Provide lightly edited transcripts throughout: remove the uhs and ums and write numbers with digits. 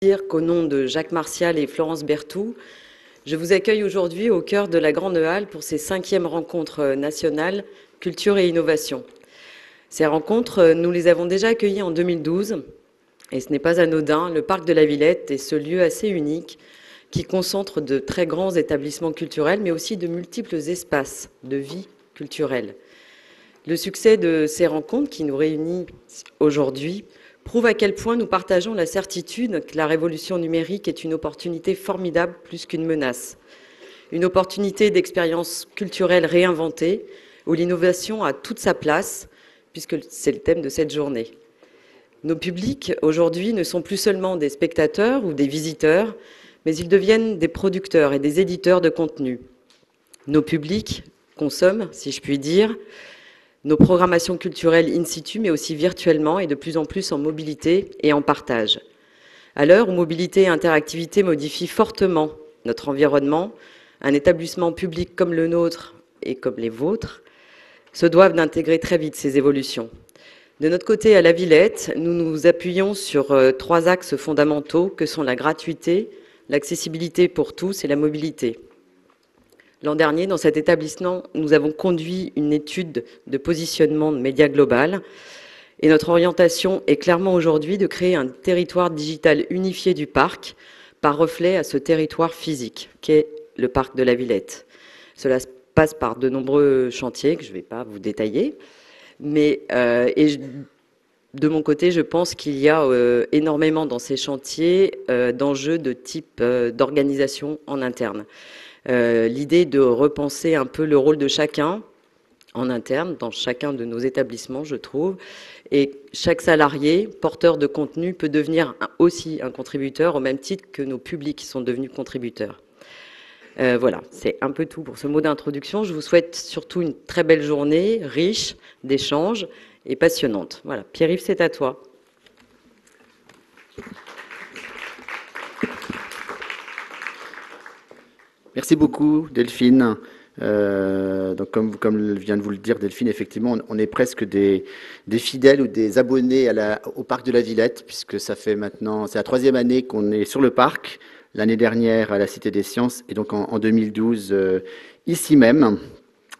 Dire qu'au nom de Jacques Martial et Florence Berthoud, je vous accueille aujourd'hui au cœur de la Grande Halle pour ces 5e rencontres nationales Culture et Innovation. Ces rencontres, nous les avons déjà accueillies en 2012 et ce n'est pas anodin. Le parc de la Villette est ce lieu assez unique qui concentre de très grands établissements culturels mais aussi de multiples espaces de vie culturelle. Le succès de ces rencontres qui nous réunissent aujourd'hui prouve à quel point nous partageons la certitude que la révolution numérique est une opportunité formidable plus qu'une menace. Une opportunité d'expérience culturelle réinventée, où l'innovation a toute sa place, puisque c'est le thème de cette journée. Nos publics, aujourd'hui, ne sont plus seulement des spectateurs ou des visiteurs, mais ils deviennent des producteurs et des éditeurs de contenu. Nos publics consomment, si je puis dire, nos programmations culturelles in situ, mais aussi virtuellement et de plus en plus en mobilité et en partage. À l'heure où mobilité et interactivité modifient fortement notre environnement, un établissement public comme le nôtre et comme les vôtres se doivent d'intégrer très vite ces évolutions. De notre côté, à la Villette, nous nous appuyons sur 3 axes fondamentaux que sont la gratuité, l'accessibilité pour tous et la mobilité. L'an dernier, dans cet établissement, nous avons conduit une étude de positionnement de médias global et notre orientation est clairement aujourd'hui de créer un territoire digital unifié du parc par reflet à ce territoire physique qu'est le parc de la Villette. Cela passe par de nombreux chantiers que je ne vais pas vous détailler, mais de mon côté, je pense qu'il y a énormément dans ces chantiers d'enjeux de type d'organisation en interne. L'idée de repenser un peu le rôle de chacun en interne, dans chacun de nos établissements, je trouve, et chaque salarié, porteur de contenu, peut devenir aussi un contributeur, au même titre que nos publics sont devenus contributeurs. Voilà, c'est un peu tout pour ce mot d'introduction. Je vous souhaite surtout une très belle journée, riche d'échanges et passionnante. Voilà, Pierre-Yves, c'est à toi. Merci beaucoup, Delphine. Donc comme vient de vous le dire, Delphine, effectivement, on est presque des fidèles ou des abonnés au parc de la Villette, puisque ça fait maintenant, c'est la 3e année qu'on est sur le parc, l'année dernière à la Cité des Sciences, et donc en 2012, ici même.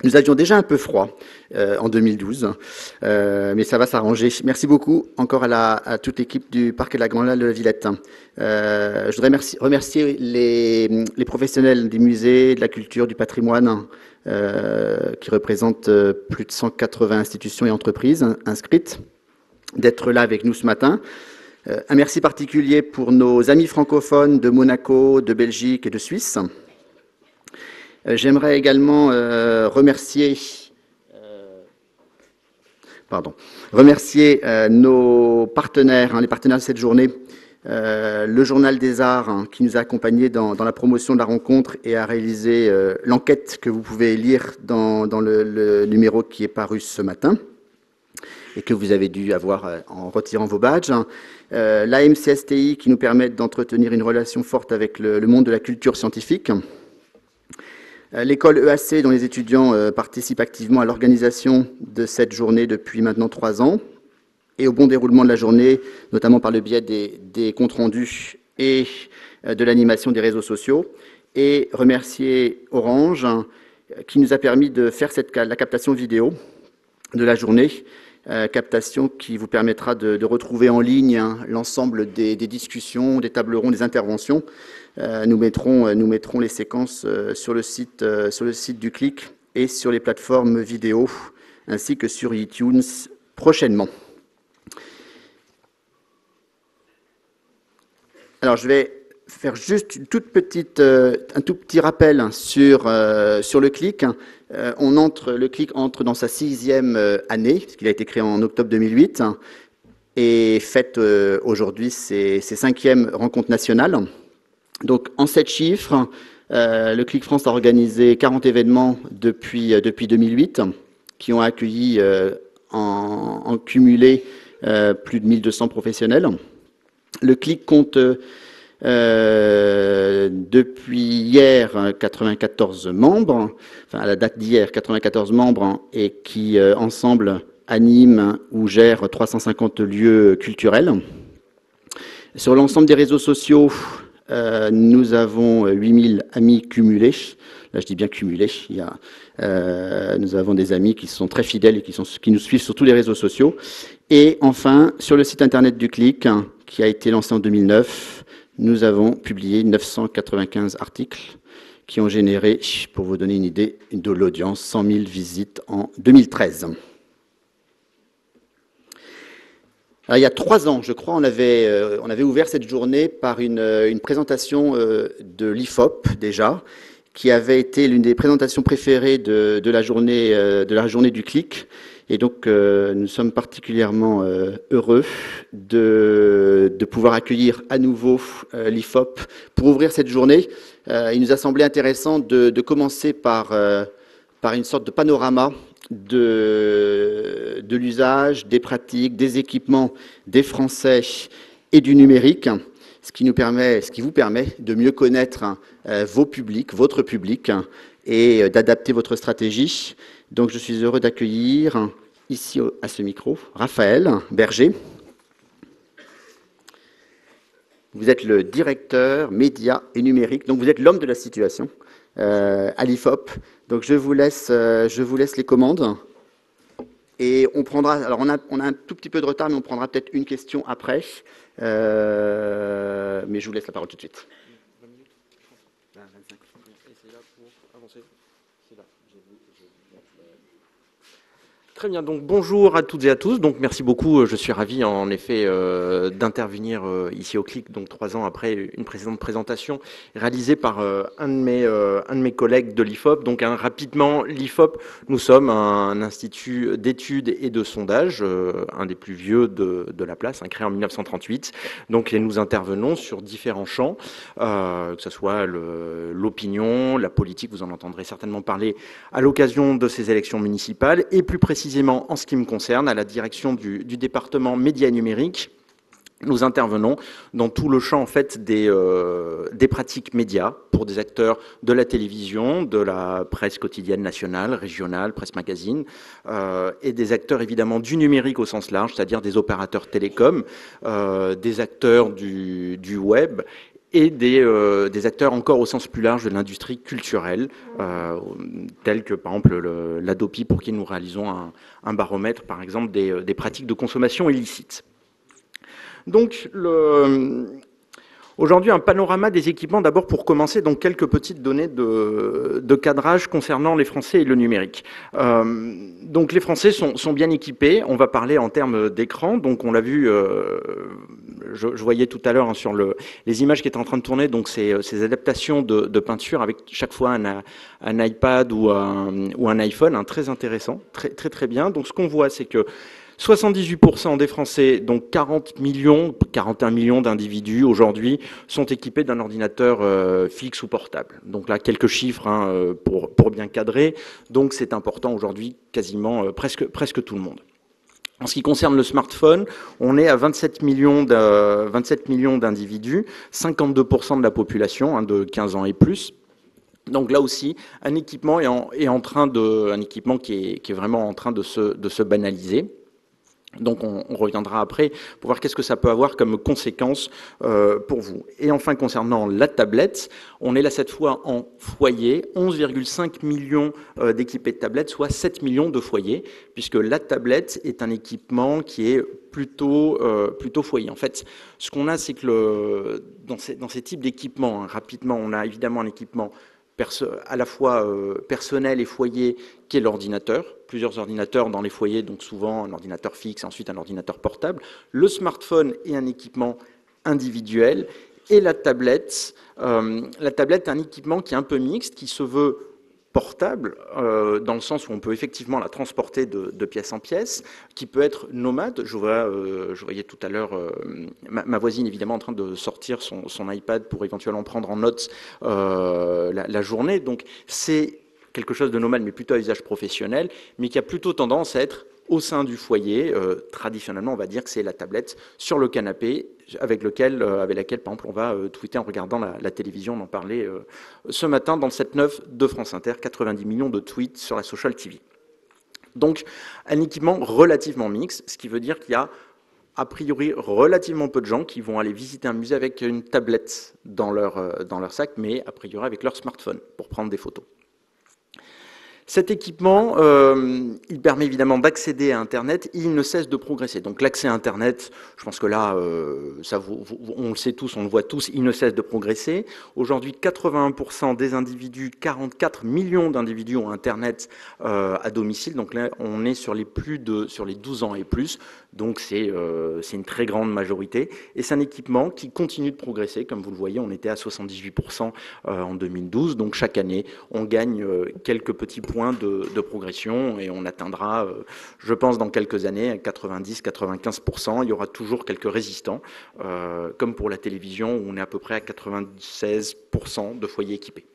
Nous avions déjà un peu froid en 2012, mais ça va s'arranger. Merci beaucoup encore à toute l'équipe du Parc et de la Grande Halle de la Villette. Je voudrais remercier les professionnels des musées, de la culture, du patrimoine, qui représentent plus de 180 institutions et entreprises inscrites, d'être là avec nous ce matin. Un merci particulier pour nos amis francophones de Monaco, de Belgique et de Suisse. J'aimerais également remercier nos partenaires, les partenaires de cette journée, le Journal des Arts, qui nous a accompagnés dans la promotion de la rencontre et a réalisé l'enquête que vous pouvez lire dans le numéro qui est paru ce matin et que vous avez dû avoir en retirant vos badges. L'AMCSTI qui nous permet d'entretenir une relation forte avec le monde de la culture scientifique. L'école EAC, dont les étudiants participent activement à l'organisation de cette journée depuis maintenant 3 ans, et au bon déroulement de la journée, notamment par le biais des comptes rendus et de l'animation des réseaux sociaux. Et remercier Orange, qui nous a permis de faire la captation vidéo de la journée, captation qui vous permettra de retrouver en ligne l'ensemble des discussions, des tables rondes, des interventions. Nous mettrons les séquences sur le site du CLIC et sur les plateformes vidéo, ainsi que sur iTunes prochainement. Alors, je vais faire juste un tout petit rappel sur le CLIC. Le CLIC entre dans sa 6e année, puisqu'il a été créé en octobre 2008, et fête aujourd'hui ses 5e rencontres nationales. Donc, en 7 chiffres, le CLIC France a organisé 40 événements depuis 2008, qui ont accueilli en cumulé plus de 1200 professionnels. Le CLIC compte depuis hier 94 membres, enfin à la date d'hier 94 membres, et qui ensemble animent ou gèrent 350 lieux culturels. Sur l'ensemble des réseaux sociaux, nous avons 8000 amis cumulés. Là, je dis bien cumulés. Nous avons des amis qui sont très fidèles et qui nous suivent sur tous les réseaux sociaux. Et enfin, sur le site internet du CLIC, qui a été lancé en 2009, nous avons publié 995 articles qui ont généré, pour vous donner une idée de l'audience, 100 000 visites en 2013. Alors, il y a 3 ans, je crois, on avait ouvert cette journée par une présentation de l'IFOP, déjà, qui avait été l'une des présentations préférées de la journée du CLIC. Et donc, nous sommes particulièrement heureux de pouvoir accueillir à nouveau l'IFOP pour ouvrir cette journée. Il nous a semblé intéressant de commencer par une sorte de panorama de l'usage, des pratiques, des équipements des Français et du numérique, ce qui vous permet de mieux connaître vos publics, votre public, et d'adapter votre stratégie. Donc, je suis heureux d'accueillir ici à ce micro Raphaël Berger. Vous êtes le directeur médias et numérique, donc vous êtes l'homme de la situation à l'IFOP. Donc, je vous laisse les commandes. Et on prendra, alors on a un tout petit peu de retard, mais on prendra peut-être une question après. Mais je vous laisse la parole tout de suite. 20 minutes, 25. Et c'est là pour avancer. C'est là. Très bien, donc bonjour à toutes et à tous. Donc merci beaucoup, je suis ravi en effet d'intervenir ici au CLIC, donc 3 ans après une précédente présentation réalisée par un de mes collègues de l'IFOP. Donc rapidement, l'IFOP, nous sommes un institut d'études et de sondage, un des plus vieux de la place, créé en 1938. Donc et nous intervenons sur différents champs, que ce soit l'opinion, la politique, vous en entendrez certainement parler à l'occasion de ces élections municipales, et plus précisément en ce qui me concerne, à la direction du département médias et numérique. Nous intervenons dans tout le champ en fait des pratiques médias pour des acteurs de la télévision, de la presse quotidienne nationale, régionale, presse magazine, et des acteurs évidemment du numérique au sens large, c'est-à-dire des opérateurs télécoms, des acteurs du web, et des acteurs encore au sens plus large de l'industrie culturelle, tels que par exemple l'Adopi, pour qui nous réalisons un baromètre par exemple des pratiques de consommation illicites. Donc aujourd'hui un panorama des équipements, d'abord pour commencer, donc quelques petites données de cadrage concernant les Français et le numérique. Donc les Français sont bien équipés, on va parler en termes d'écran, donc on l'a vu, je voyais tout à l'heure sur les images qui étaient en train de tourner, donc ces adaptations de peinture avec chaque fois un iPad ou un iPhone, très intéressant, très bien. Donc ce qu'on voit, c'est que 78% des Français, donc 41 millions d'individus aujourd'hui, sont équipés d'un ordinateur fixe ou portable. Donc là, quelques chiffres pour bien cadrer. Donc c'est important aujourd'hui, quasiment presque tout le monde. En ce qui concerne le smartphone, on est à 27 millions d'individus, 52% de la population de 15 ans et plus. Donc là aussi, un équipement un équipement qui est vraiment en train de se banaliser. Donc on reviendra après pour voir qu'est-ce que ça peut avoir comme conséquence pour vous. Et enfin, concernant la tablette, on est là cette fois en foyer, 11,5 millions d'équipés de tablettes, soit 7 millions de foyers, puisque la tablette est un équipement qui est plutôt foyer. En fait, ce qu'on a, c'est que dans ces types d'équipements, rapidement, on a évidemment un équipement à la fois personnel et foyer, qui est l'ordinateur, plusieurs ordinateurs dans les foyers, donc souvent un ordinateur fixe, ensuite un ordinateur portable. Le smartphone est un équipement individuel, et la tablette est un équipement qui est un peu mixte, qui se veut portable, dans le sens où on peut effectivement la transporter de pièce en pièce, qui peut être nomade. Je voyais tout à l'heure ma voisine évidemment en train de sortir son iPad pour éventuellement prendre en note la journée. Donc c'est quelque chose de nomade, mais plutôt à usage professionnel, mais qui a plutôt tendance à être au sein du foyer. Traditionnellement, on va dire que c'est la tablette sur le canapé, avec laquelle, par exemple, on va tweeter en regardant la télévision. On en parlait ce matin dans le 7-9 de France Inter, 90 millions de tweets sur la social TV. Donc, un équipement relativement mixte, ce qui veut dire qu'il y a a priori relativement peu de gens qui vont aller visiter un musée avec une tablette dans leur sac, mais a priori avec leur smartphone pour prendre des photos. Cet équipement, il permet évidemment d'accéder à Internet, il ne cesse de progresser. Donc l'accès à Internet, je pense que là, on le sait tous, on le voit tous, il ne cesse de progresser. Aujourd'hui, 81% des individus, 44 millions d'individus ont Internet à domicile. Donc là, on est sur les 12 ans et plus. Donc c'est une très grande majorité. Et c'est un équipement qui continue de progresser. Comme vous le voyez, on était à 78% en 2012. Donc chaque année, on gagne quelques petits points de progression et on atteindra, je pense, dans quelques années, 90-95%. Il y aura toujours quelques résistants, comme pour la télévision, où on est à peu près à 96% de foyers équipés.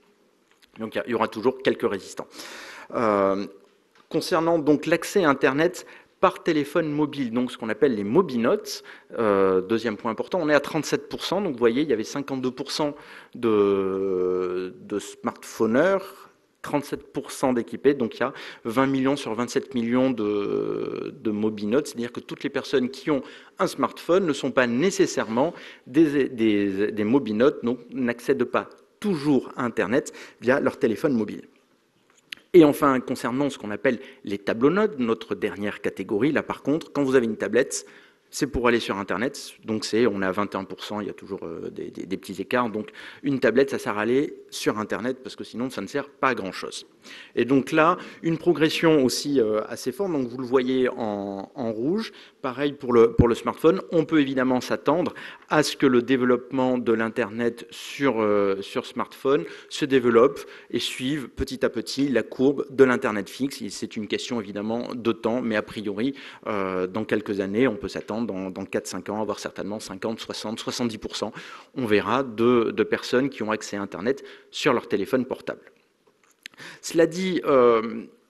Donc il y aura toujours quelques résistants. Concernant donc l'accès à Internet par téléphone mobile, donc ce qu'on appelle les mobinotes, deuxième point important, on est à 37%, donc vous voyez, il y avait 52% de smartphoneurs, 37% d'équipés, donc il y a 20 millions sur 27 millions de mobinotes, c'est-à-dire que toutes les personnes qui ont un smartphone ne sont pas nécessairement des mobinotes, donc n'accèdent pas toujours à Internet via leur téléphone mobile. Et enfin, concernant ce qu'on appelle les tableaux-notes, notre dernière catégorie, là par contre, quand vous avez une tablette, c'est pour aller sur Internet, donc on est à 21%, il y a toujours des petits écarts, donc une tablette, ça sert à aller sur Internet, parce que sinon, ça ne sert pas à grand-chose. Et donc là, une progression aussi assez forte, donc vous le voyez en rouge, pareil pour le smartphone, on peut évidemment s'attendre à ce que le développement de l'Internet sur smartphone se développe et suive petit à petit la courbe de l'Internet fixe. C'est une question évidemment de temps, mais a priori, dans quelques années, on peut s'attendre dans 4-5 ans, à avoir certainement 50, 60, 70%, on verra, de personnes qui ont accès à Internet sur leur téléphone portable. Cela dit,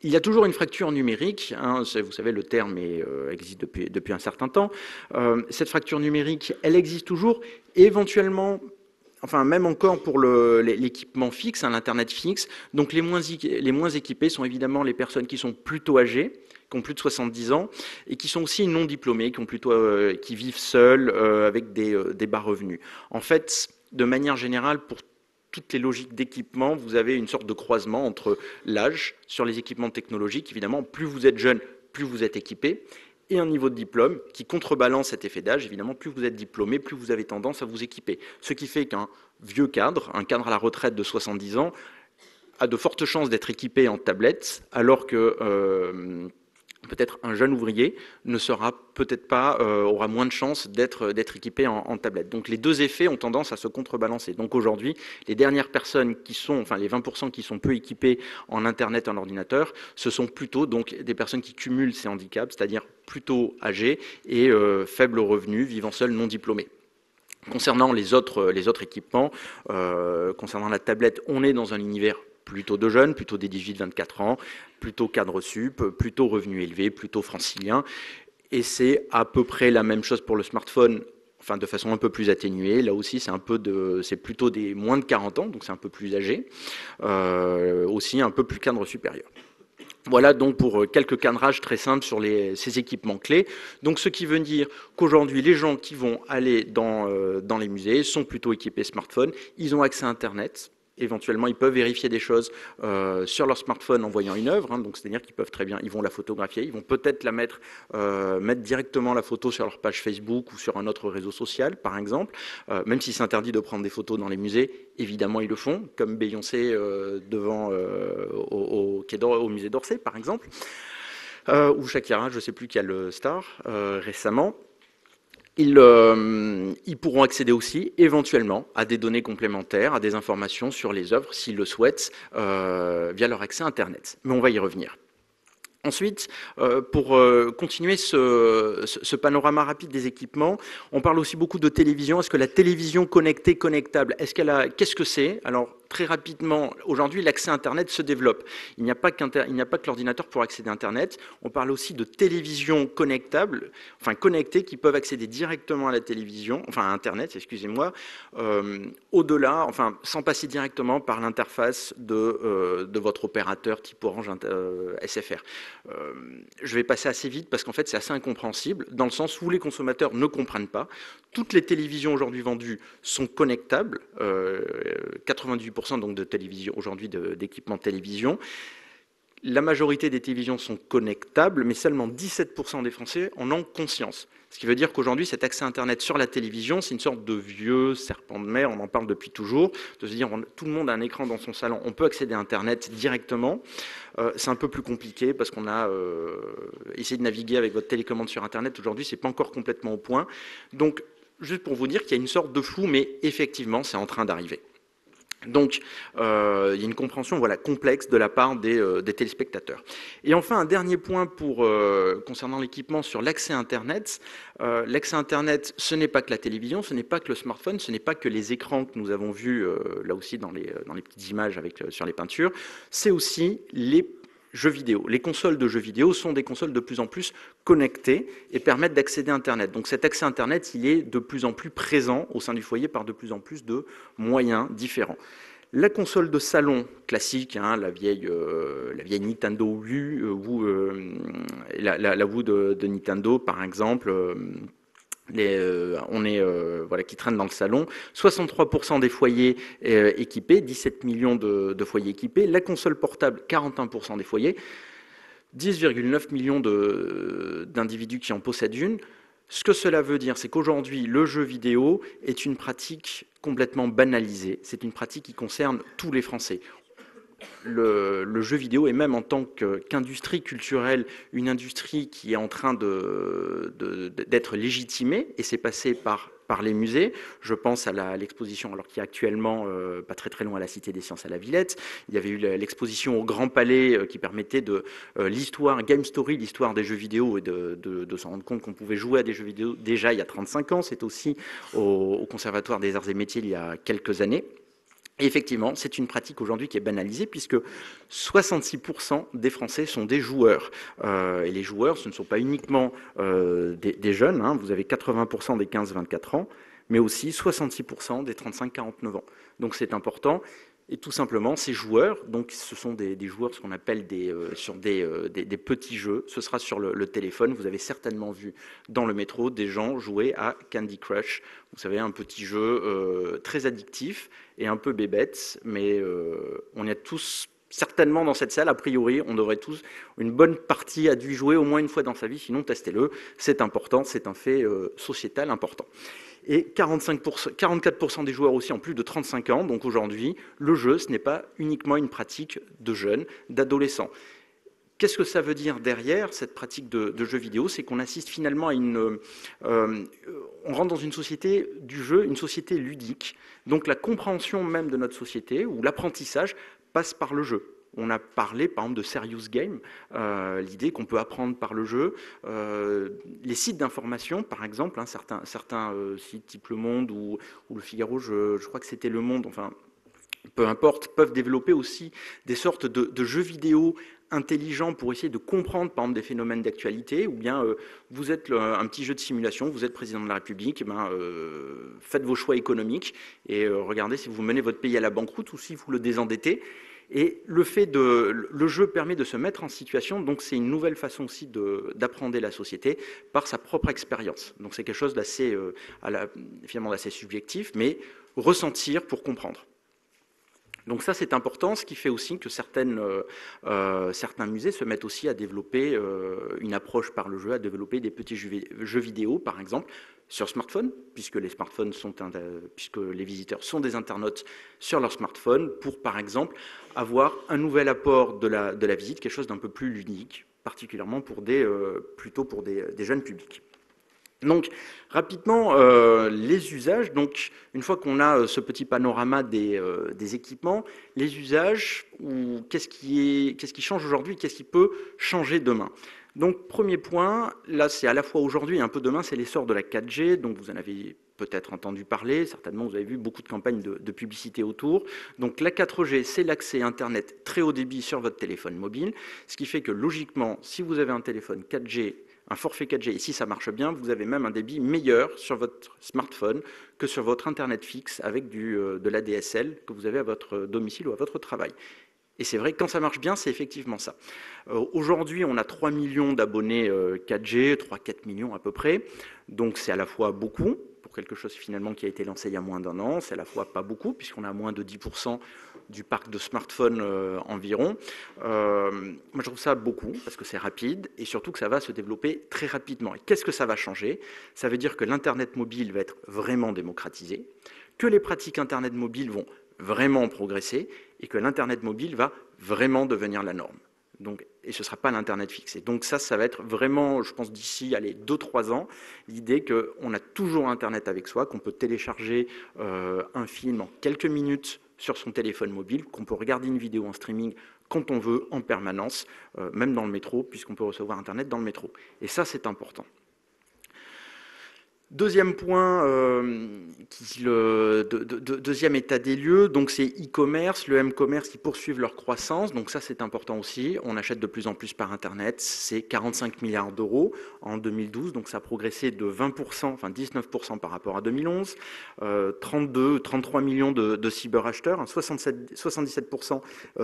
il y a toujours une fracture numérique, hein, vous savez, le terme existe depuis un certain temps. Cette fracture numérique, elle existe toujours, et éventuellement, enfin même encore pour l'équipement fixe, l'Internet fixe. Donc les moins équipés sont évidemment les personnes qui sont plutôt âgées, qui ont plus de 70 ans, et qui sont aussi non diplômés, qui vivent seuls avec des bas revenus. En fait, de manière générale, pour toutes les logiques d'équipement, vous avez une sorte de croisement entre l'âge sur les équipements technologiques, évidemment, plus vous êtes jeune, plus vous êtes équipé, et un niveau de diplôme qui contrebalance cet effet d'âge. Évidemment, plus vous êtes diplômé, plus vous avez tendance à vous équiper. Ce qui fait qu'un vieux cadre, un cadre à la retraite de 70 ans, a de fortes chances d'être équipé en tablette, alors que peut-être un jeune ouvrier ne sera peut-être pas, aura moins de chances d'être équipé en tablette. Donc les deux effets ont tendance à se contrebalancer. Donc aujourd'hui, les dernières personnes qui sont, enfin les 20% qui sont peu équipés en Internet, en ordinateur, ce sont plutôt donc des personnes qui cumulent ces handicaps, c'est-à-dire plutôt âgées et faibles revenus, vivant seuls, non diplômés. Concernant les autres équipements, concernant la tablette, on est dans un univers plutôt de jeunes, plutôt des 18-24 ans, plutôt cadre sup, plutôt revenu élevé, plutôt francilien. Et c'est à peu près la même chose pour le smartphone, enfin de façon un peu plus atténuée. Là aussi, c'est plutôt des moins de 40 ans, donc c'est un peu plus âgé, aussi un peu plus cadre supérieur. Voilà donc pour quelques cadrages très simples sur ces équipements clés. Donc ce qui veut dire qu'aujourd'hui, les gens qui vont aller dans les musées sont plutôt équipés smartphone, ils ont accès à Internet. Éventuellement, ils peuvent vérifier des choses sur leur smartphone en voyant une œuvre, hein, donc c'est-à-dire qu'ils peuvent très bien, ils vont la photographier, ils vont peut-être la mettre directement la photo sur leur page Facebook ou sur un autre réseau social, par exemple, même si c'est interdit de prendre des photos dans les musées, évidemment ils le font, comme Beyoncé devant au musée d'Orsay, par exemple, ou Shakira, je ne sais plus quelle star récemment. Ils pourront accéder aussi, éventuellement, à des données complémentaires, à des informations sur les œuvres, s'ils le souhaitent, via leur accès à Internet. Mais on va y revenir. Ensuite, pour continuer ce panorama rapide des équipements, on parle aussi beaucoup de télévision. Est-ce que la télévision connectée, connectable, qu'est-ce que c'est? Alors, très rapidement, aujourd'hui, l'accès à Internet se développe. Il n'y a pas que l'ordinateur pour accéder à Internet. On parle aussi de télévision connectable, enfin connectées, qui peuvent accéder directement à la télévision, enfin à Internet, excusez-moi, au-delà, enfin sans passer directement par l'interface de votre opérateur type Orange SFR. Je vais passer assez vite parce qu'en fait c'est assez incompréhensible, dans le sens où les consommateurs ne comprennent pas. Toutes les télévisions aujourd'hui vendues sont connectables, 98% donc de télévision aujourd'hui d'équipements de télévision. La majorité des télévisions sont connectables, mais seulement 17% des Français en ont conscience. Ce qui veut dire qu'aujourd'hui, cet accès Internet sur la télévision, c'est une sorte de vieux serpent de mer, on en parle depuis toujours, de se dire tout le monde a un écran dans son salon, on peut accéder à Internet directement. C'est un peu plus compliqué parce qu'on a essayé de naviguer avec votre télécommande sur Internet. Aujourd'hui, c'est pas encore complètement au point. Donc, juste pour vous dire qu'il y a une sorte de flou, mais effectivement, c'est en train d'arriver. Donc, il y a une compréhension complexe de la part des téléspectateurs. Et enfin, un dernier point concernant l'équipement sur l'accès Internet. L'accès Internet, ce n'est pas que la télévision, ce n'est pas que le smartphone, ce n'est pas que les écrans que nous avons vus là aussi dans les petites images sur les peintures, c'est aussi les jeux vidéo. Les consoles de jeux vidéo sont des consoles de plus en plus connectées et permettent d'accéder à Internet. Donc cet accès à Internet, il est de plus en plus présent au sein du foyer par de plus en plus de moyens différents. La console de salon classique, la vieille Nintendo Wii, la Wii de Nintendo par exemple, qui traînent dans le salon, 63% des foyers équipés, 17 millions de foyers équipés, la console portable, 41% des foyers, 10,9 millions d'individus qui en possèdent une. Ce que cela veut dire, c'est qu'aujourd'hui, le jeu vidéo est une pratique complètement banalisée. C'est une pratique qui concerne tous les Français. Le jeu vidéo est même en tant qu'industrie culturelle, une industrie qui est en train d'être légitimée, et c'est passé par les musées. Je pense à l'exposition, alors qui est actuellement pas très très loin à la Cité des Sciences à la Villette. Il y avait eu l'exposition au Grand Palais qui permettait l'histoire, Game Story, l'histoire des jeux vidéo, et de s'en rendre compte qu'on pouvait jouer à des jeux vidéo déjà il y a 35 ans. C'est aussi au Conservatoire des Arts et Métiers il y a quelques années. Et effectivement, c'est une pratique aujourd'hui qui est banalisée puisque 66% des Français sont des joueurs. Et les joueurs, ce ne sont pas uniquement des jeunes, vous avez 80% des 15-24 ans, mais aussi 66% des 35-49 ans. Donc c'est important. Et tout simplement, ces joueurs, donc ce sont des joueurs, ce qu'on appelle sur des petits jeux. Ce sera sur le téléphone. Vous avez certainement vu dans le métro des gens jouer à Candy Crush. Vous savez, un petit jeu très addictif et un peu bébête, mais on y a tous, certainement dans cette salle, a priori, on aurait tous une bonne partie à dû y jouer au moins une fois dans sa vie, sinon testez-le, c'est important, c'est un fait sociétal important. Et 44% des joueurs aussi en plus de 35 ans, donc aujourd'hui, le jeu, ce n'est pas uniquement une pratique de jeunes, d'adolescents. Qu'est-ce que ça veut dire derrière cette pratique de jeux vidéo? C'est qu'on assiste finalement à on rentre dans une société du jeu, une société ludique. Donc la compréhension même de notre société, ou l'apprentissage, passe par le jeu. On a parlé, par exemple, de serious game, l'idée qu'on peut apprendre par le jeu. Les sites d'information, par exemple, certains sites type Le Monde ou Le Figaro, je crois que c'était Le Monde, enfin, peu importe, peuvent développer aussi des sortes de jeux vidéo intelligents pour essayer de comprendre, par exemple, des phénomènes d'actualité, ou bien vous êtes un petit jeu de simulation, vous êtes président de la République, faites vos choix économiques et regardez si vous menez votre pays à la banqueroute ou si vous le désendettez. Et le jeu permet de se mettre en situation, donc c'est une nouvelle façon aussi d'apprendre la société par sa propre expérience. Donc c'est quelque chose finalement d'assez subjectif, mais ressentir pour comprendre. Donc ça c'est important, ce qui fait aussi que certains musées se mettent aussi à développer une approche par le jeu, à développer des petits jeux vidéo par exemple sur smartphone, puisque puisque les visiteurs sont des internautes sur leur smartphone, pour par exemple avoir un nouvel apport de la visite, quelque chose d'un peu plus ludique, particulièrement plutôt pour des jeunes publics. Donc, rapidement, les usages. Donc, une fois qu'on a ce petit panorama des équipements, les usages, qu'est-ce qui change aujourd'hui, qu'est-ce qui peut changer demain? Donc, premier point, là, c'est à la fois aujourd'hui et un peu demain, c'est l'essor de la 4G. Donc, vous en avez peut-être entendu parler, certainement vous avez vu beaucoup de campagnes de publicité autour. Donc la 4G, c'est l'accès Internet très haut débit sur votre téléphone mobile, ce qui fait que logiquement, si vous avez un téléphone 4G, un forfait 4G, et si ça marche bien, vous avez même un débit meilleur sur votre smartphone que sur votre Internet fixe avec de l'ADSL que vous avez à votre domicile ou à votre travail. Et c'est vrai que quand ça marche bien, c'est effectivement ça. Aujourd'hui, on a 3 millions d'abonnés 4G, 3-4 millions à peu près. Donc c'est à la fois beaucoup, pour quelque chose finalement qui a été lancé il y a moins d'1 an, c'est à la fois pas beaucoup, puisqu'on a moins de 10% du parc de smartphones environ. Moi je trouve ça beaucoup, parce que c'est rapide, et surtout que ça va se développer très rapidement. Et qu'est-ce que ça va changer? Ça veut dire que l'Internet mobile va être vraiment démocratisé, que les pratiques Internet mobile vont vraiment progresser, et que l'Internet mobile va vraiment devenir la norme. Donc, et ce ne sera pas l'Internet fixe. Et donc ça va être vraiment, je pense, d'ici 2-3 ans, l'idée qu'on a toujours Internet avec soi, qu'on peut télécharger un film en quelques minutes sur son téléphone mobile, qu'on peut regarder une vidéo en streaming quand on veut, en permanence, même dans le métro, puisqu'on peut recevoir Internet dans le métro. Et ça, c'est important. Deuxième point, deuxième état des lieux, donc c'est e-commerce, le m-commerce qui poursuivent leur croissance, donc ça c'est important aussi, on achète de plus en plus par Internet, c'est 45 milliards d'euros en 2012, donc ça a progressé de 20%, enfin 19% par rapport à 2011, 33 millions de cyberacheteurs, 77%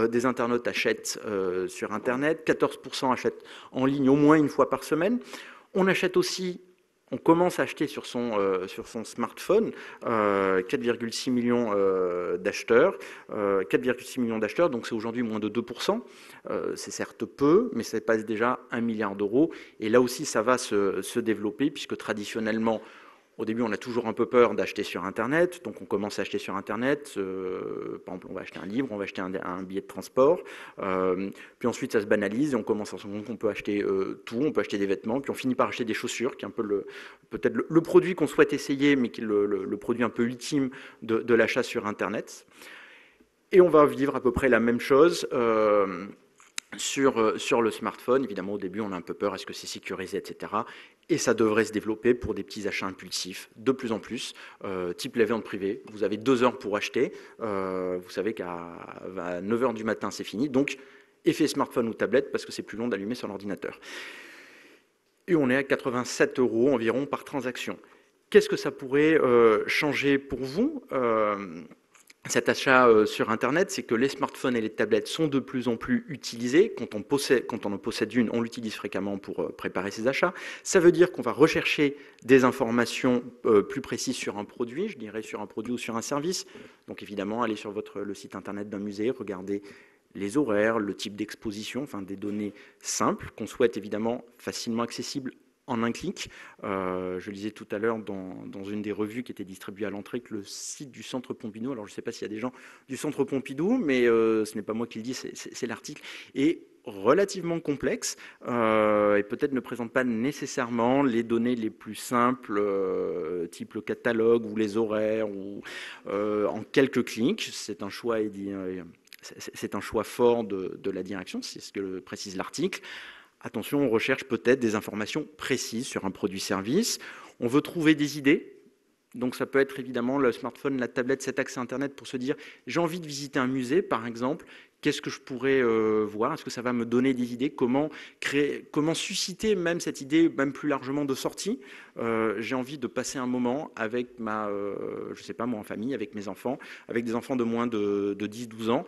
des internautes achètent sur Internet, 14% achètent en ligne au moins une fois par semaine, on achète aussi. On commence à acheter sur son smartphone 4,6 millions d'acheteurs. 4,6 millions d'acheteurs, donc c'est aujourd'hui moins de 2%. C'est certes peu, mais ça passe déjà 1 milliard d'euros. Et là aussi, ça va se développer, puisque traditionnellement, au début, on a toujours un peu peur d'acheter sur Internet, donc on commence à acheter sur Internet. Par exemple, on va acheter un livre, on va acheter un billet de transport. Puis ensuite, ça se banalise et on commence à se rendre compte qu'on peut acheter tout, on peut acheter des vêtements, puis on finit par acheter des chaussures, qui est un peu peut-être le produit qu'on souhaite essayer, mais qui est le produit un peu ultime de l'achat sur Internet. Et on va vivre à peu près la même chose sur le smartphone. Évidemment, au début, on a un peu peur, est-ce que c'est sécurisé, etc. Et ça devrait se développer pour des petits achats impulsifs, de plus en plus, type les ventes privées. Vous avez 2 heures pour acheter, vous savez qu'à 9 heures du matin, c'est fini. Donc, effet smartphone ou tablette, parce que c'est plus long d'allumer sur l'ordinateur. Et on est à 87 € environ par transaction. Qu'est-ce que ça pourrait changer pour vous cet achat sur Internet, c'est que les smartphones et les tablettes sont de plus en plus utilisés. Quand on en possède une, on l'utilise fréquemment pour préparer ses achats. Ça veut dire qu'on va rechercher des informations plus précises sur un produit, je dirais sur un produit ou sur un service. Donc évidemment, aller sur le site Internet d'un musée, regarder les horaires, le type d'exposition, enfin des données simples qu'on souhaite évidemment facilement accessibles en un clic. Je lisais tout à l'heure dans une des revues qui était distribuée à l'entrée que le site du Centre Pompidou, alors je ne sais pas s'il y a des gens du Centre Pompidou, mais ce n'est pas moi qui le dis, c'est l'article, est relativement complexe et peut-être ne présente pas nécessairement les données les plus simples, type le catalogue ou les horaires, ou en quelques clics. C'est un choix fort de la direction, c'est ce que précise l'article. Attention, on recherche peut-être des informations précises sur un produit-service. On veut trouver des idées. Donc ça peut être évidemment le smartphone, la tablette, cet accès Internet pour se dire j'ai envie de visiter un musée, par exemple. Qu'est-ce que je pourrais voir? Est-ce que ça va me donner des idées? Comment susciter même cette idée, même plus largement de sortie? J'ai envie de passer un moment avec je sais pas moi, en famille, avec mes enfants, avec des enfants de moins de 10-12 ans.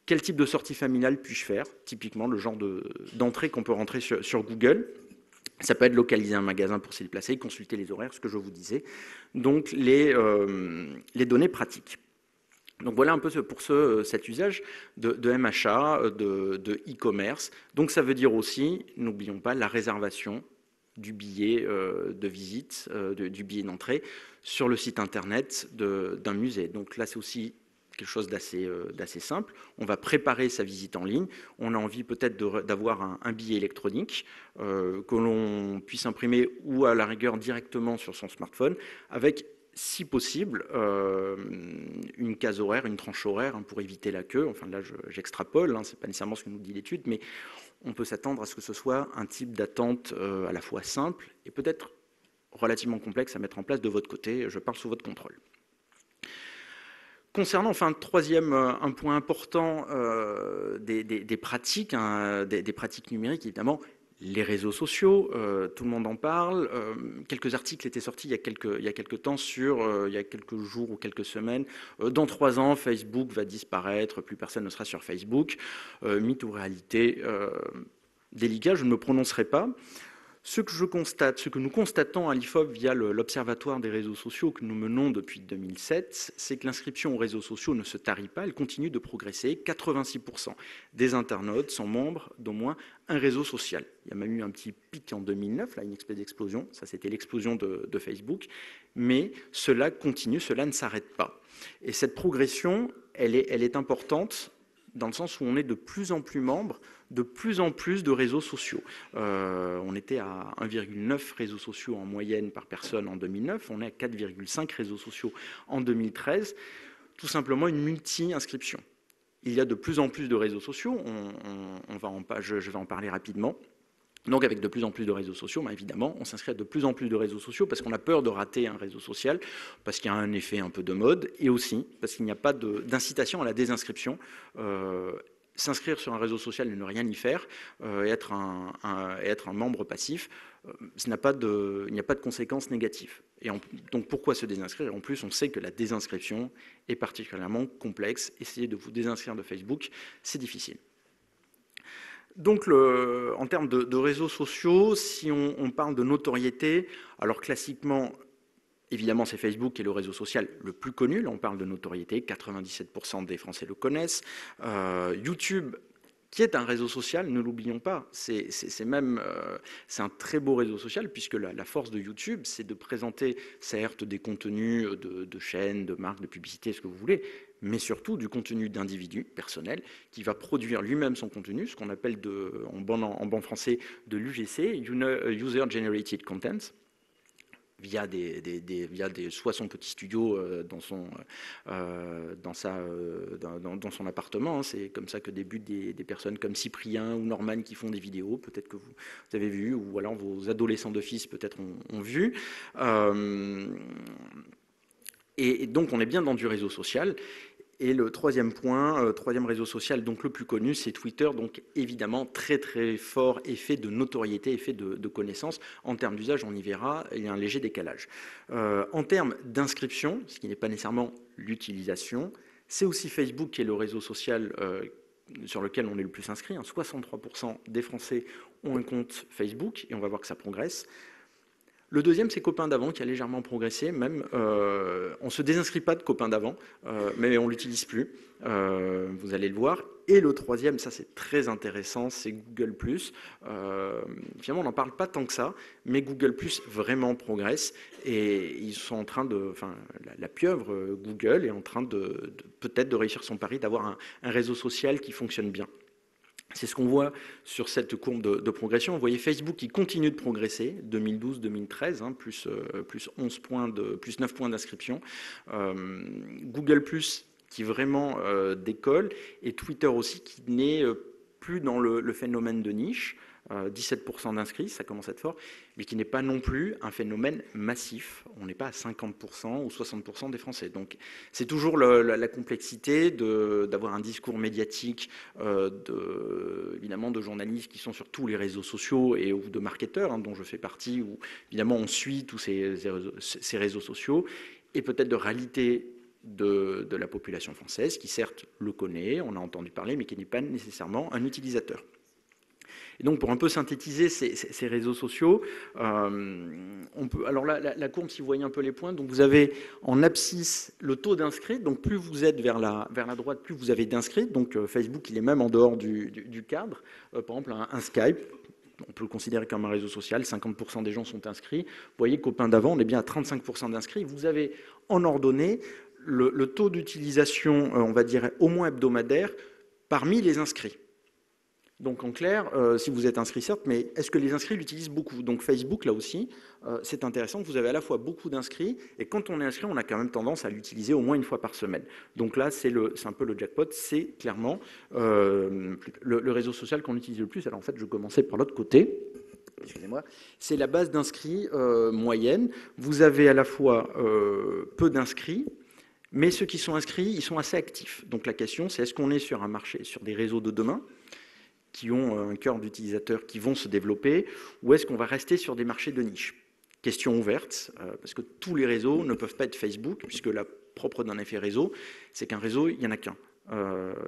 Quel type de sortie familiale puis-je faire? Typiquement, le genre d'entrée qu'on peut rentrer sur Google. Ça peut être localiser un magasin pour s'y déplacer, consulter les horaires, ce que je vous disais. Donc, les données pratiques. Donc, voilà un peu pour cet usage de MHA, de e-commerce. Donc, ça veut dire aussi, n'oublions pas, la réservation du billet de visite, du billet d'entrée sur le site Internet d'un musée. Donc, là, c'est aussi quelque chose d'assez simple. On va préparer sa visite en ligne. On a envie peut-être d'avoir un billet électronique que l'on puisse imprimer ou à la rigueur directement sur son smartphone avec, si possible, une case horaire, une tranche horaire pour éviter la queue. Enfin là, j'extrapole, ce n'est pas nécessairement ce que nous dit l'étude, mais on peut s'attendre à ce que ce soit un type d'attente à la fois simple et peut-être relativement complexe à mettre en place de votre côté. Je parle sous votre contrôle. Concernant, enfin, un point important des pratiques, des pratiques numériques, évidemment, les réseaux sociaux, tout le monde en parle. Quelques articles étaient sortis il y a quelques temps il y a quelques jours ou quelques semaines. Dans 3 ans, Facebook va disparaître, plus personne ne sera sur Facebook. Mythe ou réalité, délicat, je ne me prononcerai pas. Ce que nous constatons à l'IFOP via l'Observatoire des réseaux sociaux que nous menons depuis 2007, c'est que l'inscription aux réseaux sociaux ne se tarit pas, elle continue de progresser. 86% des internautes sont membres d'au moins un réseau social. Il y a même eu un petit pic en 2009, là, une espèce d'explosion, ça c'était l'explosion de Facebook, mais cela continue, cela ne s'arrête pas. Et cette progression, elle est importante dans le sens où on est de plus en plus membres de plus en plus de réseaux sociaux. On était à 1,9 réseaux sociaux en moyenne par personne en 2009, on est à 4,5 réseaux sociaux en 2013, tout simplement une multi-inscription. Il y a de plus en plus de réseaux sociaux, je vais en parler rapidement. Donc avec de plus en plus de réseaux sociaux, évidemment, on s'inscrit à de plus en plus de réseaux sociaux parce qu'on a peur de rater un réseau social, parce qu'il y a un effet un peu de mode, et aussi parce qu'il n'y a pas d'incitation à la désinscription. S'inscrire sur un réseau social et ne rien y faire, et être un membre passif, il n'y a pas de conséquences négatives. Donc pourquoi se désinscrire? En plus, on sait que la désinscription est particulièrement complexe. Essayer de vous désinscrire de Facebook, c'est difficile. Donc, en termes de réseaux sociaux, si on parle de notoriété, alors classiquement, évidemment, c'est Facebook qui est le réseau social le plus connu. Là, on parle de notoriété, 97% des Français le connaissent. YouTube, qui est un réseau social, ne l'oublions pas. C'est un très beau réseau social, puisque la force de YouTube, c'est de présenter, certes, des contenus de chaînes, de marques, de publicités, ce que vous voulez, mais surtout du contenu d'individus personnels qui va produire lui-même son contenu, ce qu'on appelle en bon français de l'UGC, User Generated Content, via soit son petit studio dans son appartement. C'est comme ça que débutent des personnes comme Cyprien ou Norman qui font des vidéos, peut-être que vous avez vu, ou alors vos adolescents de fils peut-être ont vu. Et donc on est bien dans du réseau social. Et le troisième point, troisième réseau social donc le plus connu, c'est Twitter, donc évidemment très très fort effet de notoriété, effet de connaissance. En termes d'usage, on y verra, il y a un léger décalage. En termes d'inscription, ce qui n'est pas nécessairement l'utilisation, c'est aussi Facebook qui est le réseau social sur lequel on est le plus inscrit. 63% des Français ont un compte Facebook, et on va voir que ça progresse. Le deuxième, c'est Copain d'avant, qui a légèrement progressé. Même, on ne se désinscrit pas de Copain d'avant, mais on ne l'utilise plus. Vous allez le voir. Et le troisième, ça c'est très intéressant, c'est Google+. Finalement, on n'en parle pas tant que ça, mais Google+, vraiment progresse. Et ils sont en train de... Enfin, la pieuvre Google est en train peut-être de réussir son pari d'avoir un réseau social qui fonctionne bien. C'est ce qu'on voit sur cette courbe de progression. Vous voyez Facebook qui continue de progresser, 2012-2013, plus 11 points plus 9 points d'inscription. Google+, qui vraiment décolle, et Twitter aussi, qui n'est plus dans le phénomène de niche, 17% d'inscrits, ça commence à être fort, mais qui n'est pas non plus un phénomène massif. On n'est pas à 50% ou 60% des Français. Donc c'est toujours la complexité d'avoir un discours médiatique, évidemment de journalistes qui sont sur tous les réseaux sociaux ou de marketeurs, dont je fais partie, où évidemment on suit tous ces réseaux sociaux, et peut-être de réalité de la population française, qui certes le connaît, on a entendu parler, mais qui n'est pas nécessairement un utilisateur. Et donc, pour un peu synthétiser ces réseaux sociaux, alors la courbe, si vous voyez un peu les points, donc vous avez en abscisse le taux d'inscrits, donc plus vous êtes vers la droite, plus vous avez d'inscrits, donc Facebook, il est même en dehors du cadre. Par exemple, un Skype, on peut le considérer comme un réseau social, 50% des gens sont inscrits. Vous voyez, Copain d'avant, on est bien à 35% d'inscrits. Vous avez en ordonnée le taux d'utilisation, on va dire, au moins hebdomadaire, parmi les inscrits. Donc en clair, si vous êtes inscrit certes, mais est-ce que les inscrits l'utilisent beaucoup? Donc Facebook, là aussi, c'est intéressant, vous avez à la fois beaucoup d'inscrits, et quand on est inscrit, on a quand même tendance à l'utiliser au moins une fois par semaine. Donc là, c'est un peu le jackpot, c'est clairement le réseau social qu'on utilise le plus. Alors en fait, je commençais par l'autre côté. excusez-moi, c'est la base d'inscrits moyenne. Vous avez à la fois peu d'inscrits, mais ceux qui sont inscrits, ils sont assez actifs. Donc la question, c'est est-ce qu'on est sur un marché, sur des réseaux de demain, qui ont un cœur d'utilisateurs qui vont se développer, ou est-ce qu'on va rester sur des marchés de niche? Question ouverte, parce que tous les réseaux ne peuvent pas être Facebook, puisque la propre d'un effet réseau, c'est qu'un réseau, il n'y en a qu'un.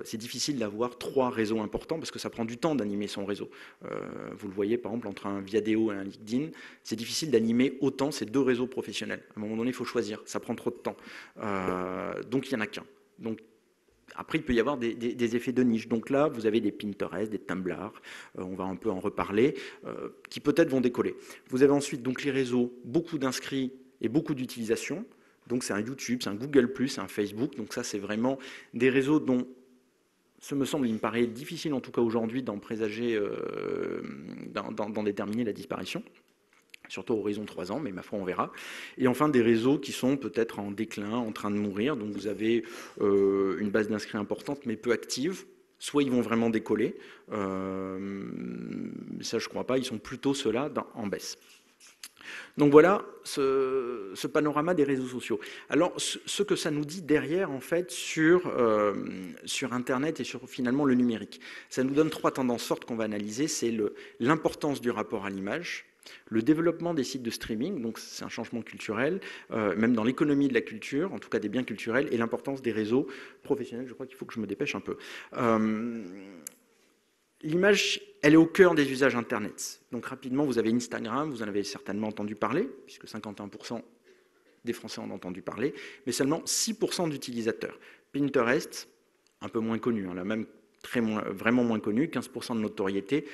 C'est difficile d'avoir 3 réseaux importants parce que ça prend du temps d'animer son réseau. Vous le voyez par exemple entre un Viadeo et un LinkedIn, c'est difficile d'animer autant ces 2 réseaux professionnels. À un moment donné, il faut choisir, ça prend trop de temps. Donc il n'y en a qu'un. Donc après, il peut y avoir des effets de niche. Donc là, vous avez des Pinterest, des Tumblr, on va un peu en reparler, qui peut-être vont décoller. Vous avez ensuite donc les réseaux, beaucoup d'inscrits et beaucoup d'utilisation. Donc c'est un YouTube, c'est un Google+, c'est un Facebook. Donc ça, c'est vraiment des réseaux dont, ce me semble, il me paraît difficile en tout cas aujourd'hui d'en présager, d'en déterminer la disparition. Surtout à horizon 3 ans, mais ma foi, on verra. Et enfin, des réseaux qui sont peut-être en déclin, en train de mourir. Donc vous avez une base d'inscrits importante, mais peu active. Soit ils vont vraiment décoller, ça je ne crois pas, ils sont plutôt ceux-là en baisse. Donc voilà ce panorama des réseaux sociaux. Alors ce que ça nous dit derrière en fait sur Internet et sur finalement le numérique, ça nous donne 3 tendances fortes qu'on va analyser, c'est l'importance du rapport à l'image, le développement des sites de streaming, donc c'est un changement culturel, même dans l'économie de la culture, en tout cas des biens culturels, et l'importance des réseaux professionnels. Je crois qu'il faut que je me dépêche un peu. L'image, elle est au cœur des usages Internet. Donc rapidement, vous avez Instagram, vous en avez certainement entendu parler, puisque 51% des Français en ont entendu parler, mais seulement 6% d'utilisateurs. Pinterest, un peu moins connu, là même vraiment moins connu, 15% de notoriété,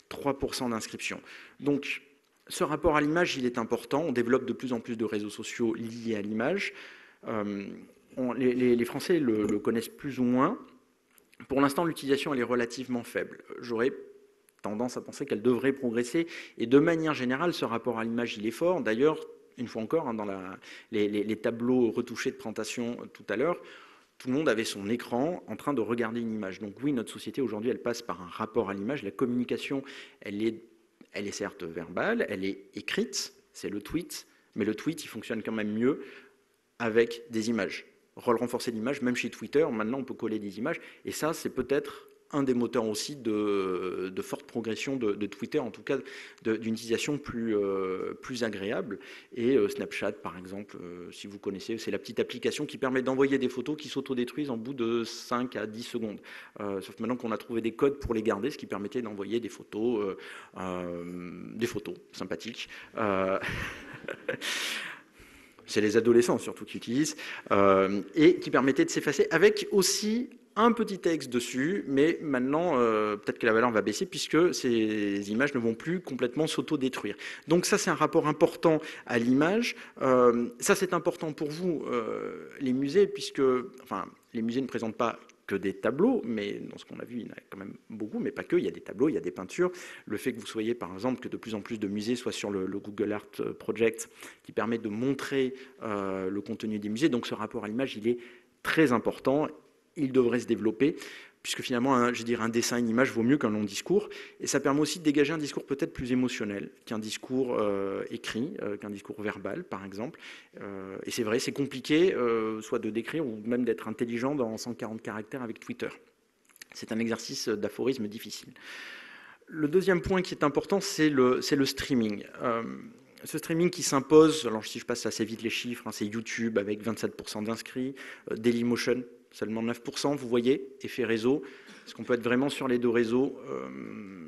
3% d'inscription. Donc ce rapport à l'image, il est important. On développe de plus en plus de réseaux sociaux liés à l'image. Les Français le connaissent plus ou moins. Pour l'instant, l'utilisation elle est relativement faible. J'aurais tendance à penser qu'elle devrait progresser. Et de manière générale, ce rapport à l'image, il est fort. D'ailleurs, une fois encore, dans les tableaux retouchés de présentation tout à l'heure, tout le monde avait son écran en train de regarder une image. Donc oui, notre société aujourd'hui, elle passe par un rapport à l'image. La communication, elle est certes verbale, elle est écrite, c'est le tweet, mais le tweet, il fonctionne quand même mieux avec des images. Rôle renforcé d'image, même chez Twitter, maintenant on peut coller des images, et ça c'est peut-être un des moteurs aussi de forte progression de Twitter, en tout cas d'une utilisation plus agréable. Et Snapchat, par exemple, si vous connaissez, c'est la petite application qui permet d'envoyer des photos qui s'autodétruisent en bout de 5 à 10 secondes. Sauf maintenant qu'on a trouvé des codes pour les garder, ce qui permettait d'envoyer des photos sympathiques. C'est les adolescents surtout qui utilisent, et qui permettait de s'effacer avec aussi un petit texte dessus, mais maintenant, peut-être que la valeur va baisser puisque ces images ne vont plus complètement s'auto-détruire. Donc ça, c'est un rapport important à l'image. Ça, c'est important pour vous, les musées, puisque les musées ne présentent pas que des tableaux, mais dans ce qu'on a vu, il y en a quand même beaucoup, mais pas que, il y a des tableaux, il y a des peintures. Le fait que vous soyez, par exemple, que de plus en plus de musées soient sur le Google Art Project, qui permet de montrer le contenu des musées. Donc ce rapport à l'image, il est très important, il devrait se développer, puisque finalement, un dessin, une image vaut mieux qu'un long discours, et ça permet aussi de dégager un discours peut-être plus émotionnel qu'un discours écrit, qu'un discours verbal, par exemple. Et c'est vrai, c'est compliqué, soit de décrire, ou même d'être intelligent dans 140 caractères avec Twitter. C'est un exercice d'aphorisme difficile. Le deuxième point qui est important, c'est le streaming. Ce streaming qui s'impose, alors si je passe assez vite les chiffres, c'est YouTube avec 27% d'inscrits, Dailymotion, seulement 9%, vous voyez, effet réseau. Est-ce qu'on peut être vraiment sur les 2 réseaux,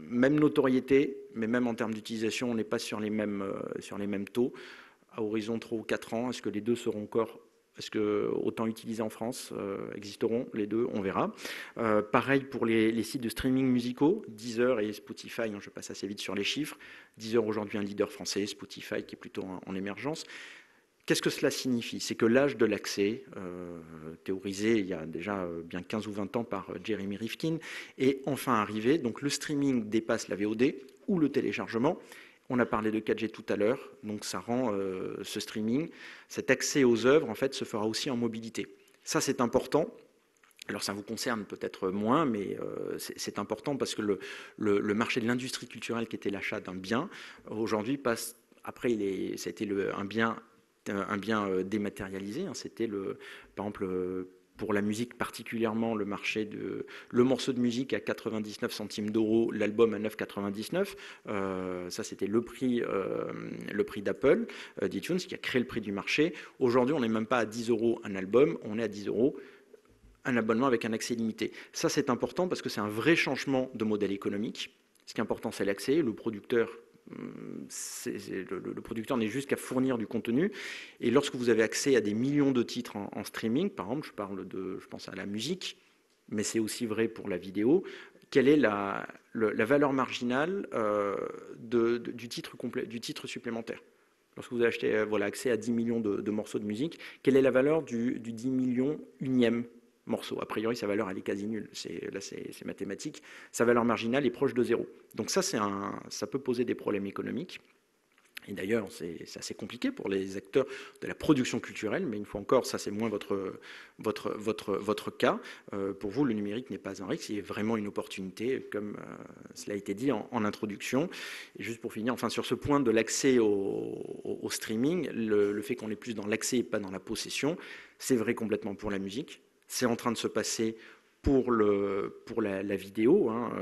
même notoriété, mais même en termes d'utilisation, on n'est pas sur les mêmes taux. À horizon 3 ou 4 ans, est-ce que les 2 seront encore, est-ce que autant utilisés en France existeront les 2, on verra. Pareil pour les sites de streaming musicaux, Deezer et Spotify, je passe assez vite sur les chiffres. Deezer aujourd'hui un leader français, Spotify qui est plutôt en émergence. Qu'est-ce que cela signifie? C'est que l'âge de l'accès, théorisé il y a déjà bien 15 ou 20 ans par Jeremy Rifkin, est enfin arrivé. Donc le streaming dépasse la VOD ou le téléchargement. On a parlé de 4G tout à l'heure, donc ça rend ce streaming, cet accès aux œuvres, en fait, se fera aussi en mobilité. Ça, c'est important. Alors ça vous concerne peut-être moins, mais c'est important parce que le marché de l'industrie culturelle, qui était l'achat d'un bien, aujourd'hui passe, après ça a été un bien dématérialisé, hein, c'était par exemple pour la musique particulièrement le morceau de musique à 99 centimes d'euros, l'album à 9,99. Ça c'était le prix d'Apple, d'iTunes, qui a créé le prix du marché. Aujourd'hui on n'est même pas à 10 euros un album, on est à 10 euros un abonnement avec un accès limité. Ça, c'est important parce que c'est un vrai changement de modèle économique. Ce qui est important, c'est l'accès. Le producteur, le producteur n'est juste qu'à fournir du contenu. Et lorsque vous avez accès à des millions de titres en streaming, par exemple, je pense à la musique, mais c'est aussi vrai pour la vidéo, quelle est la valeur marginale du titre supplémentaire? Lorsque vous achetez accès à 10 millions de morceaux de musique, quelle est la valeur du 10 millions unième morceau? A priori, sa valeur, elle est quasi nulle. Là, c'est mathématique. Sa valeur marginale est proche de zéro. Donc ça peut poser des problèmes économiques. Et d'ailleurs, c'est assez compliqué pour les acteurs de la production culturelle, mais une fois encore, ça c'est moins votre cas. Pour vous, le numérique n'est pas un risque, c'est vraiment une opportunité, comme cela a été dit en introduction. Et juste pour finir, enfin sur ce point de l'accès au streaming, le fait qu'on est plus dans l'accès et pas dans la possession, c'est vrai complètement pour la musique. C'est en train de se passer pour la vidéo, hein,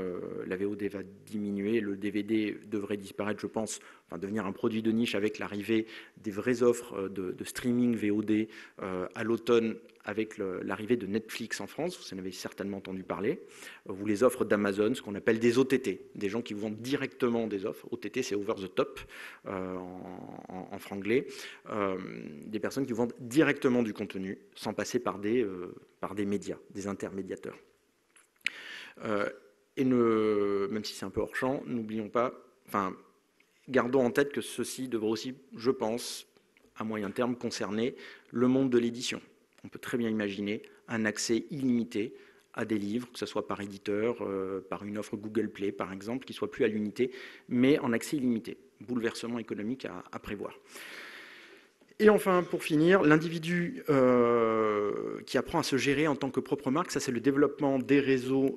la VOD va diminuer, le DVD devrait disparaître, je pense, enfin devenir un produit de niche avec l'arrivée des vraies offres de streaming VOD à l'automne, avec l'arrivée de Netflix en France, vous en avez certainement entendu parler, ou les offres d'Amazon, ce qu'on appelle des OTT, des gens qui vous vendent directement des offres. OTT, c'est over the top en franglais, des personnes qui vous vendent directement du contenu sans passer par des médias, des intermédiateurs. Même si c'est un peu hors champ, n'oublions pas, gardons en tête que ceci devrait aussi, je pense, à moyen terme, concerner le monde de l'édition. On peut très bien imaginer un accès illimité à des livres, que ce soit par éditeur, par une offre Google Play par exemple, qui ne soit plus à l'unité, mais en accès illimité. Bouleversement économique à prévoir. Et enfin, pour finir, l'individu qui apprend à se gérer en tant que propre marque, ça c'est le développement des réseaux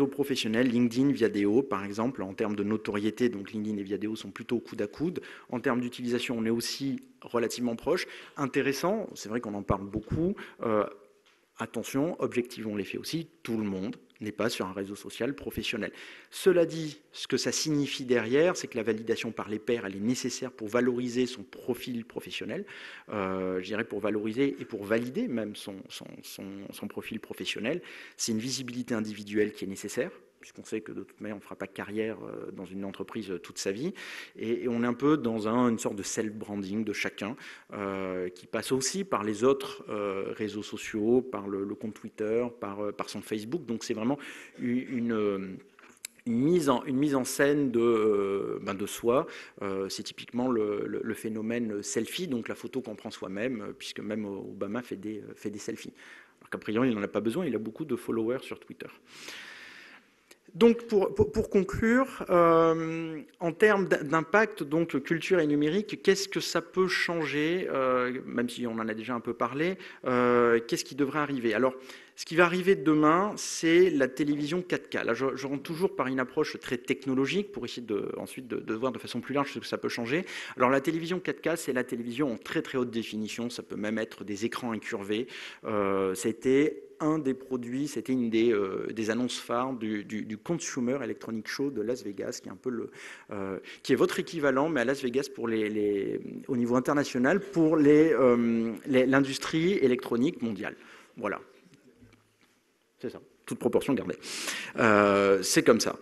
professionnels, LinkedIn, Viadeo par exemple, en termes de notoriété, donc LinkedIn et Viadeo sont plutôt au coude à coude. En termes d'utilisation, on est aussi relativement proche. Intéressant, c'est vrai qu'on en parle beaucoup. Attention, objectivons les faits aussi, tout le monde n'est pas sur un réseau social professionnel. Cela dit, ce que ça signifie derrière, c'est que la validation par les pairs, elle est nécessaire pour valoriser son profil professionnel, je dirais pour valoriser et pour valider même son profil professionnel. C'est une visibilité individuelle qui est nécessaire, puisqu'on sait que de toute manière, on ne fera pas carrière dans une entreprise toute sa vie. Et on est un peu dans une sorte de self-branding de chacun, qui passe aussi par les autres réseaux sociaux, par le compte Twitter, par son Facebook. Donc c'est vraiment une mise en scène de soi. C'est typiquement le phénomène selfie, donc la photo qu'on prend soi-même, puisque même Obama fait des selfies. Alors qu'a priori, il n'en a pas besoin, il a beaucoup de followers sur Twitter. Donc pour conclure, en termes d'impact, donc culture et numérique, qu'est-ce que ça peut changer, même si on en a déjà un peu parlé, qu'est-ce qui devrait arriver? Alors, ce qui va arriver demain, c'est la télévision 4K. Là, je rentre toujours par une approche très technologique pour essayer ensuite de voir de façon plus large ce que ça peut changer. Alors, la télévision 4K, c'est la télévision en très très haute définition. Ça peut même être des écrans incurvés. C'était un des produits, c'était une des annonces phares du Consumer Electronic Show de Las Vegas, qui est un peu qui est votre équivalent, mais à Las Vegas au niveau international pour l'industrie électronique mondiale. Voilà. C'est ça, toute proportion gardée. C'est comme ça.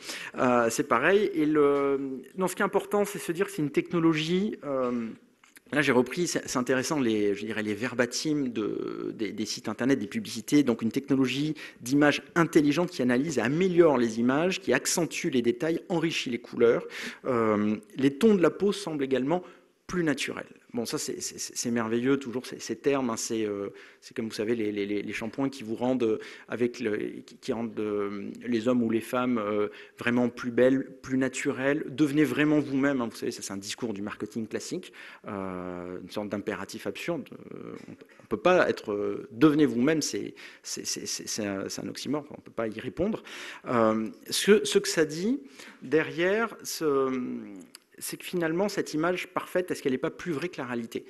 C'est pareil. Et ce qui est important, c'est se dire que c'est une technologie. Là, j'ai repris, c'est intéressant, je dirais les verbatims des sites internet, des publicités. Donc, une technologie d'image intelligente qui analyse et améliore les images, qui accentue les détails, enrichit les couleurs. Les tons de la peau semblent également plus naturels. bon, ça c'est merveilleux, toujours ces termes, hein, c'est comme vous savez les shampoings qui vous rendent, qui rendent les hommes ou les femmes vraiment plus belles, plus naturelles. Devenez vraiment vous-même, hein, vous savez, ça c'est un discours du marketing classique, une sorte d'impératif absurde. On ne peut pas être devenez vous-même, c'est un oxymore, on ne peut pas y répondre. Ce que ça dit derrière, c'est que finalement, cette image parfaite, est-ce qu'elle n'est pas plus vraie que la réalité?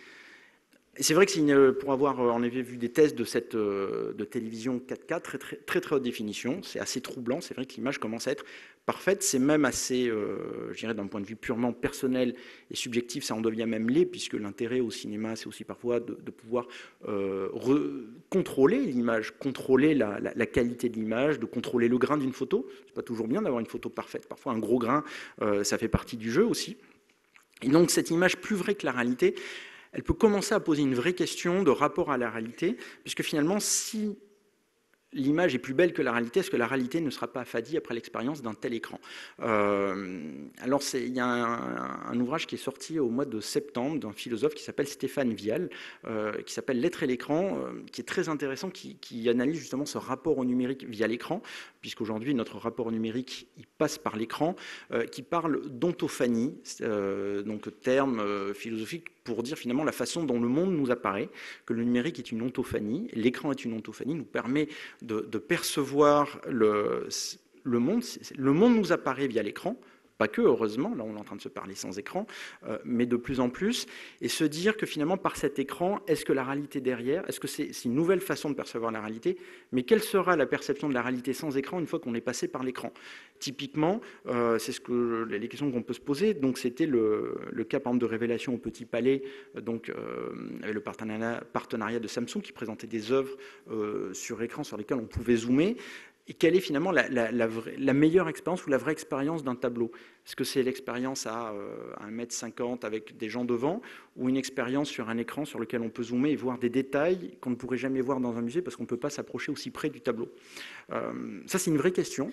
Et c'est vrai que pour avoir en effet vu des tests de télévision 4K très haute définition, c'est assez troublant. C'est vrai que l'image commence à être parfaite. C'est même assez, je dirais, d'un point de vue purement personnel et subjectif, ça en devient même laid, puisque l'intérêt au cinéma, c'est aussi parfois de pouvoir contrôler l'image, contrôler la qualité de l'image, de contrôler le grain d'une photo. C'est pas toujours bien d'avoir une photo parfaite. Parfois, un gros grain, ça fait partie du jeu aussi. Et donc, cette image plus vraie que la réalité, elle peut commencer à poser une vraie question de rapport à la réalité, puisque finalement, si l'image est plus belle que la réalité, est-ce que la réalité ne sera pas affadie après l'expérience d'un tel écran? Alors, il y a un ouvrage qui est sorti au mois de septembre d'un philosophe qui s'appelle Stéphane Vial, qui s'appelle L'être et l'écran, qui est très intéressant, qui analyse justement ce rapport au numérique via l'écran, puisqu'aujourd'hui, notre rapport au numérique, il passe par l'écran, qui parle d'ontophanie, donc terme philosophique pour dire finalement la façon dont le monde nous apparaît, que le numérique est une ontophanie, l'écran est une ontophanie, nous permet de percevoir le monde. Le monde nous apparaît via l'écran, pas que, heureusement, là on est en train de se parler sans écran, mais de plus en plus, et se dire que finalement par cet écran, est-ce que la réalité derrière, est-ce que c'est une nouvelle façon de percevoir la réalité, mais quelle sera la perception de la réalité sans écran une fois qu'on est passé par l'écran? Typiquement, c'est les questions qu'on peut se poser, donc c'était le cas par exemple de Révélation au Petit Palais, donc avec le partenariat de Samsung qui présentait des œuvres sur écran sur lesquelles on pouvait zoomer. Et quelle est finalement la meilleure expérience ou la vraie expérience d'un tableau? Est-ce que c'est l'expérience à 1,50 m avec des gens devant, ou une expérience sur un écran sur lequel on peut zoomer et voir des détails qu'on ne pourrait jamais voir dans un musée parce qu'on ne peut pas s'approcher aussi près du tableau? Ça, c'est une vraie question.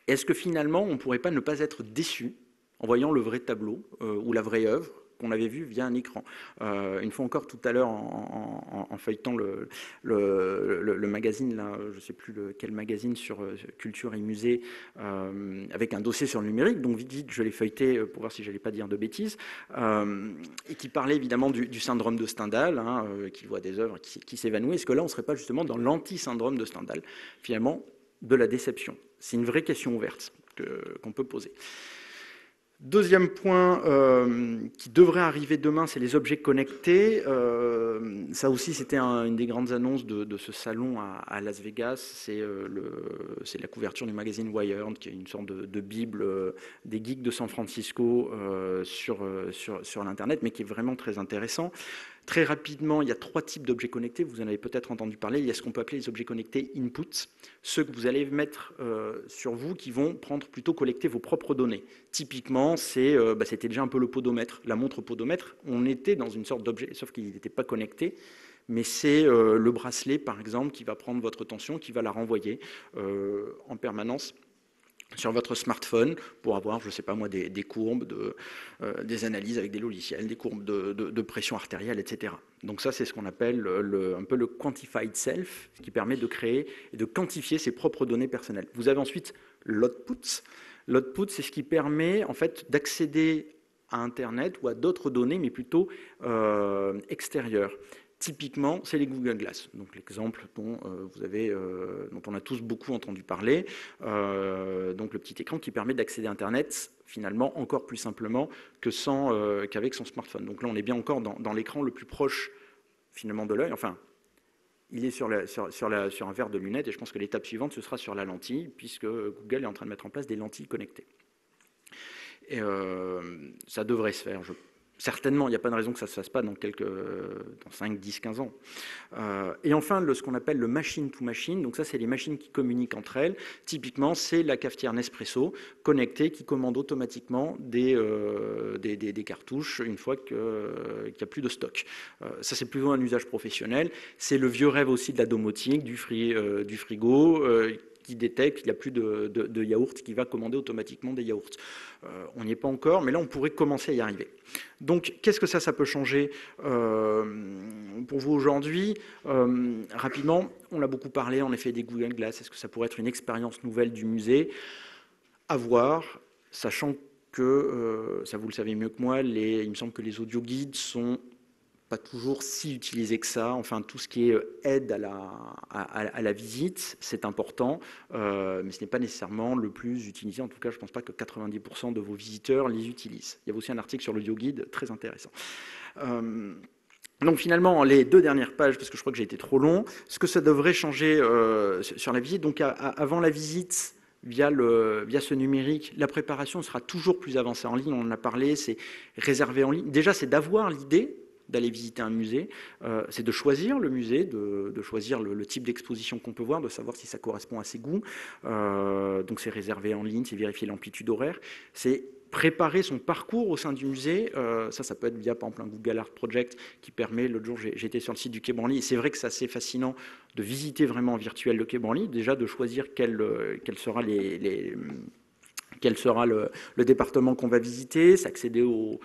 Est-ce que finalement, on ne pourrait pas ne pas être déçu en voyant le vrai tableau ou la vraie œuvre qu'on avait vu via un écran? Une fois encore, tout à l'heure, en feuilletant le magazine, là, je ne sais plus quel magazine sur culture et musée, avec un dossier sur le numérique, donc vite, je l'ai feuilleté pour voir si je n'allais pas dire de bêtises, et qui parlait évidemment du syndrome de Stendhal, hein, qui voit des œuvres qui s'évanouissent. Est-ce que là, on ne serait pas justement dans l'anti-syndrome de Stendhal, finalement, de la déception? C'est une vraie question ouverte qu'on peut poser. Deuxième point qui devrait arriver demain, c'est les objets connectés. Ça aussi, c'était une des grandes annonces de ce salon à Las Vegas. C'est la couverture du magazine Wired, qui est une sorte de bible des geeks de San Francisco sur l'Internet, mais qui est vraiment très intéressant. Très rapidement, il y a 3 types d'objets connectés. Vous en avez peut-être entendu parler. Il y a ce qu'on peut appeler les objets connectés inputs, ceux que vous allez mettre sur vous, qui vont plutôt collecter vos propres données. Typiquement, c'était déjà un peu le podomètre, la montre podomètre. On était dans une sorte d'objet, sauf qu'il n'était pas connecté. Mais c'est le bracelet, par exemple, qui va prendre votre tension, qui va la renvoyer en permanence sur votre smartphone pour avoir, je ne sais pas moi, des courbes, des analyses avec des logiciels, des courbes de pression artérielle, etc. Donc ça, c'est ce qu'on appelle un peu le quantified self, ce qui permet de créer et de quantifier ses propres données personnelles. Vous avez ensuite l'output. L'output, c'est ce qui permet en fait d'accéder à Internet ou à d'autres données, mais plutôt extérieures. Typiquement, c'est les Google Glass, donc l'exemple dont on a tous beaucoup entendu parler, donc le petit écran qui permet d'accéder à Internet finalement encore plus simplement qu'avec son smartphone. Donc là, on est bien encore dans l'écran le plus proche finalement de l'œil. Enfin, il est sur un verre de lunettes, et je pense que l'étape suivante, ce sera sur la lentille, puisque Google est en train de mettre en place des lentilles connectées. Et ça devrait se faire, certainement, il n'y a pas de raison que ça ne se fasse pas dans 5, 10, 15 ans. Et enfin, ce qu'on appelle le machine-to-machine. Donc ça, c'est les machines qui communiquent entre elles. Typiquement, c'est la cafetière Nespresso connectée qui commande automatiquement des cartouches une fois qu'il n'y a plus de stock. Ça, c'est plutôt un usage professionnel. C'est le vieux rêve aussi de la domotique, du frigo, qui détecte qu'il n'y a plus de yaourt, qui va commander automatiquement des yaourts. On n'y est pas encore, mais là, on pourrait commencer à y arriver. Donc, qu'est-ce que ça peut changer pour vous aujourd'hui? Rapidement, on a beaucoup parlé, en effet, des Google Glass. Est-ce que ça pourrait être une expérience nouvelle du musée? À voir, sachant que, ça vous le savez mieux que moi, il me semble que les audioguides sont pas toujours si utilisés que ça. Enfin, tout ce qui est aide à la visite, c'est important, mais ce n'est pas nécessairement le plus utilisé. En tout cas, je ne pense pas que 90% de vos visiteurs les utilisent. Il y a aussi un article sur l'audioguide très intéressant. Donc finalement, les 2 dernières pages, parce que je crois que j'ai été trop long, ce que ça devrait changer sur la visite. Donc avant la visite, via ce numérique, la préparation sera toujours plus avancée en ligne. On en a parlé, c'est réservé en ligne. Déjà, c'est d'avoir l'idée d'aller visiter un musée, c'est de choisir le musée, de choisir le type d'exposition qu'on peut voir, de savoir si ça correspond à ses goûts. Donc c'est réservé en ligne, c'est vérifier l'amplitude horaire, c'est préparer son parcours au sein du musée. Ça peut être via, par exemple, un Google Art Project qui permet, l'autre jour j'étais sur le site du Quai Branly, et c'est vrai que c'est assez fascinant de visiter vraiment en virtuel le Quai Branly, déjà de choisir quel sera quel sera le département qu'on va visiter, c'est accéder aux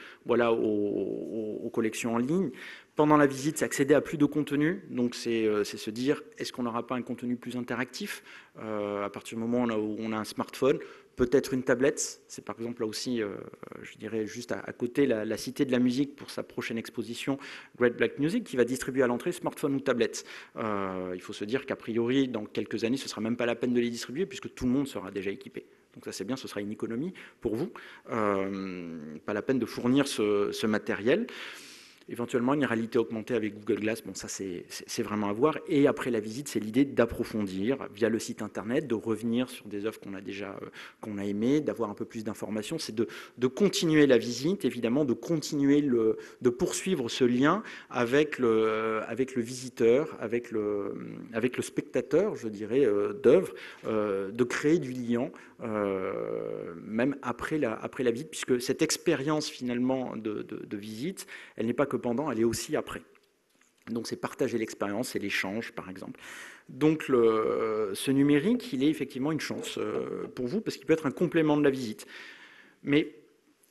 collections en ligne. Pendant la visite, c'est accéder à plus de contenu, donc c'est se dire, est-ce qu'on n'aura pas un contenu plus interactif à partir du moment où on a un smartphone, peut-être une tablette. C'est par exemple là aussi, je dirais juste à côté, la Cité de la musique pour sa prochaine exposition Great Black Music, qui va distribuer à l'entrée smartphone ou tablette. Il faut se dire qu'a priori, dans quelques années, ce ne sera même pas la peine de les distribuer, puisque tout le monde sera déjà équipé. Donc ça c'est bien, ce sera une économie pour vous. Pas la peine de fournir ce matériel. Éventuellement, une réalité augmentée avec Google Glass, bon, ça c'est vraiment à voir. Et après la visite, c'est l'idée d'approfondir via le site internet, de revenir sur des œuvres qu'on a aimées, d'avoir un peu plus d'informations. C'est de continuer la visite, évidemment, de continuer de poursuivre ce lien avec le visiteur, avec le spectateur, je dirais, d'œuvres, de créer du lien, même après la visite, puisque cette expérience finalement de visite, elle n'est pas que pendant, elle est aussi après. Donc c'est partager l'expérience, c'est l'échange par exemple. Donc ce numérique, il est effectivement une chance pour vous, parce qu'il peut être un complément de la visite. Mais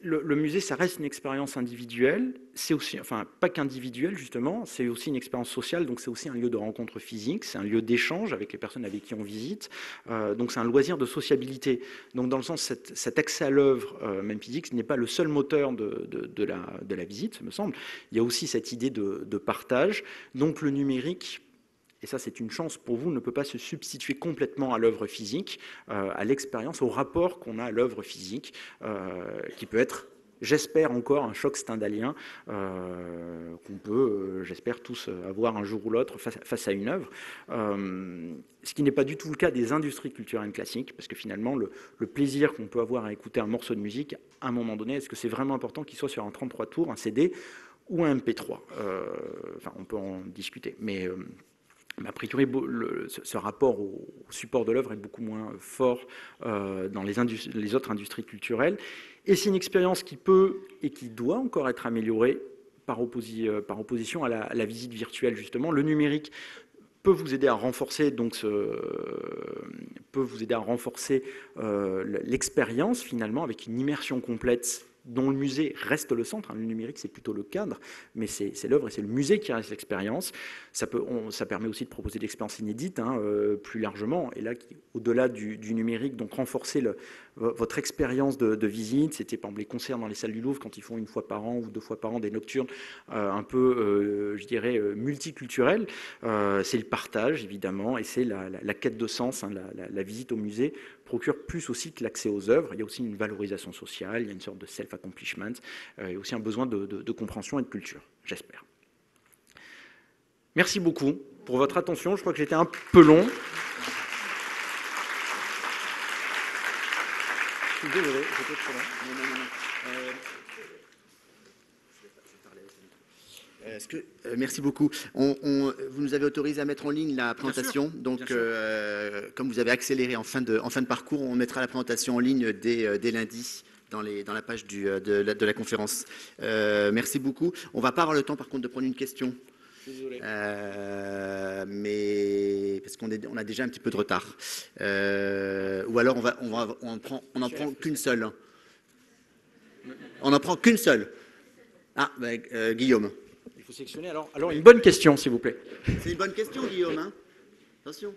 le musée, ça reste une expérience individuelle, c'est aussi, enfin pas qu'individuelle justement, c'est aussi une expérience sociale, donc c'est aussi un lieu de rencontre physique, c'est un lieu d'échange avec les personnes avec qui on visite, donc c'est un loisir de sociabilité. Donc dans le sens, cet accès à l'œuvre, même physique, ce n'est pas le seul moteur de la visite, me semble. Il y a aussi cette idée de partage, donc le numérique, et ça c'est une chance pour vous, ne peut pas se substituer complètement à l'œuvre physique, à l'expérience, au rapport qu'on a à l'œuvre physique, qui peut être, j'espère encore, un choc stendhalien qu'on peut, j'espère, tous avoir un jour ou l'autre face à une œuvre. Ce qui n'est pas du tout le cas des industries culturelles classiques, parce que finalement, le plaisir qu'on peut avoir à écouter un morceau de musique, à un moment donné, est-ce que c'est vraiment important qu'il soit sur un 33 tours, un CD ou un MP3 enfin, on peut en discuter, mais a priori, ce rapport au support de l'œuvre est beaucoup moins fort dans les autres industries culturelles. Et c'est une expérience qui peut et qui doit encore être améliorée par opposition à la visite virtuelle, justement. Le numérique peut vous aider à renforcer l'expérience, finalement, avec une immersion complète dont le musée reste le centre. Le numérique, c'est plutôt le cadre, mais c'est l'œuvre et c'est le musée qui reste l'expérience. Ça permet aussi de proposer des expériences inédites, plus largement, et là, au-delà du numérique, donc renforcer votre expérience de visite. C'était par exemple les concerts dans les salles du Louvre, quand ils font 1 fois par an ou 2 fois par an des nocturnes un peu, je dirais, multiculturels. C'est le partage, évidemment, et c'est la quête de sens. La visite au musée procure plus aussi que l'accès aux œuvres. Il y a aussi une valorisation sociale, il y a une sorte de self-accomplishment, et aussi un besoin de compréhension et de culture, j'espère. Merci beaucoup pour votre attention. Je crois que j'étais un peu long. Je suis désolé, j'étais trop long. Merci beaucoup. Vous nous avez autorisé à mettre en ligne la présentation. Donc, comme vous avez accéléré en fin de parcours, on mettra la présentation en ligne dès lundi dans la page de la conférence. Merci beaucoup. On ne va pas avoir le temps, par contre, de prendre une question. Désolé. Mais parce on a déjà un petit peu de retard. Ou alors on en prend qu'une seule. On n'en prend qu'une seule. Ah, Guillaume. Il faut sélectionner. Alors une bonne question, s'il vous plaît. C'est une bonne question, Guillaume. Hein, attention.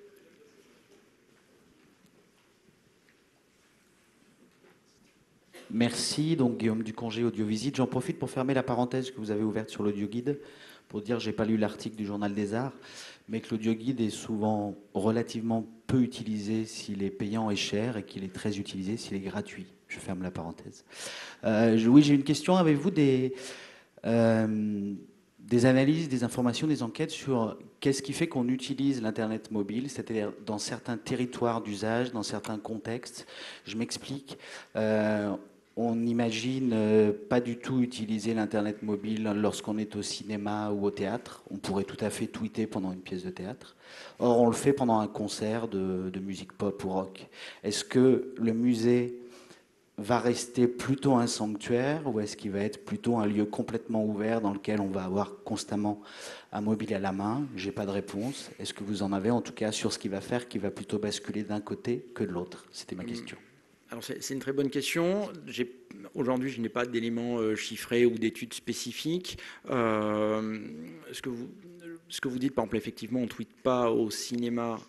Merci, donc Guillaume du Congé Audiovisite. J'en profite pour fermer la parenthèse que vous avez ouverte sur l'audioguide, pour dire que je n'ai pas lu l'article du Journal des Arts, mais que l'audioguide est souvent relativement peu utilisé s'il est payant et cher, et qu'il est très utilisé s'il est gratuit. Je ferme la parenthèse. Oui, j'ai une question. Avez-vous des analyses, des informations, des enquêtes sur qu'est-ce qui fait qu'on utilise l'Internet mobile, c'est-à-dire dans certains territoires d'usage, dans certains contextes? Je m'explique. On n'imagine pas du tout utiliser l'Internet mobile lorsqu'on est au cinéma ou au théâtre. On pourrait tout à fait tweeter pendant une pièce de théâtre. Or, on le fait pendant un concert de musique pop ou rock. Est-ce que le musée va rester plutôt un sanctuaire ou est-ce qu'il va être plutôt un lieu complètement ouvert dans lequel on va avoir constamment un mobile à la main? J'ai pas de réponse. Est-ce que vous en avez en tout cas sur ce qu'il va faire, qui va plutôt basculer d'un côté que de l'autre? C'était ma question. Alors c'est une très bonne question. Aujourd'hui, je n'ai pas d'éléments chiffrés ou d'études spécifiques. Ce que vous dites, par exemple, effectivement, on ne tweete pas au cinéma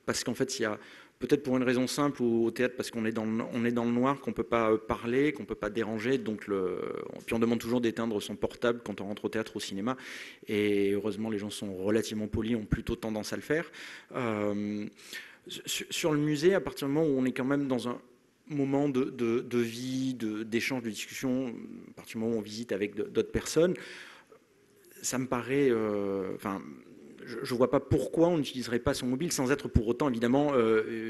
parce qu'en fait, il y a peut-être pour une raison simple, ou au théâtre parce qu'on est dans le noir, qu'on ne peut pas parler, qu'on ne peut pas déranger. Donc puis on demande toujours d'éteindre son portable quand on rentre au théâtre ou au cinéma. Et heureusement, les gens sont relativement polis, ont plutôt tendance à le faire. Sur le musée, à partir du moment où on est quand même dans un moment de vie, d'échange, de discussion, à partir du moment où on visite avec d'autres personnes, ça me paraît... je ne vois pas pourquoi on n'utiliserait pas son mobile sans être pour autant, évidemment,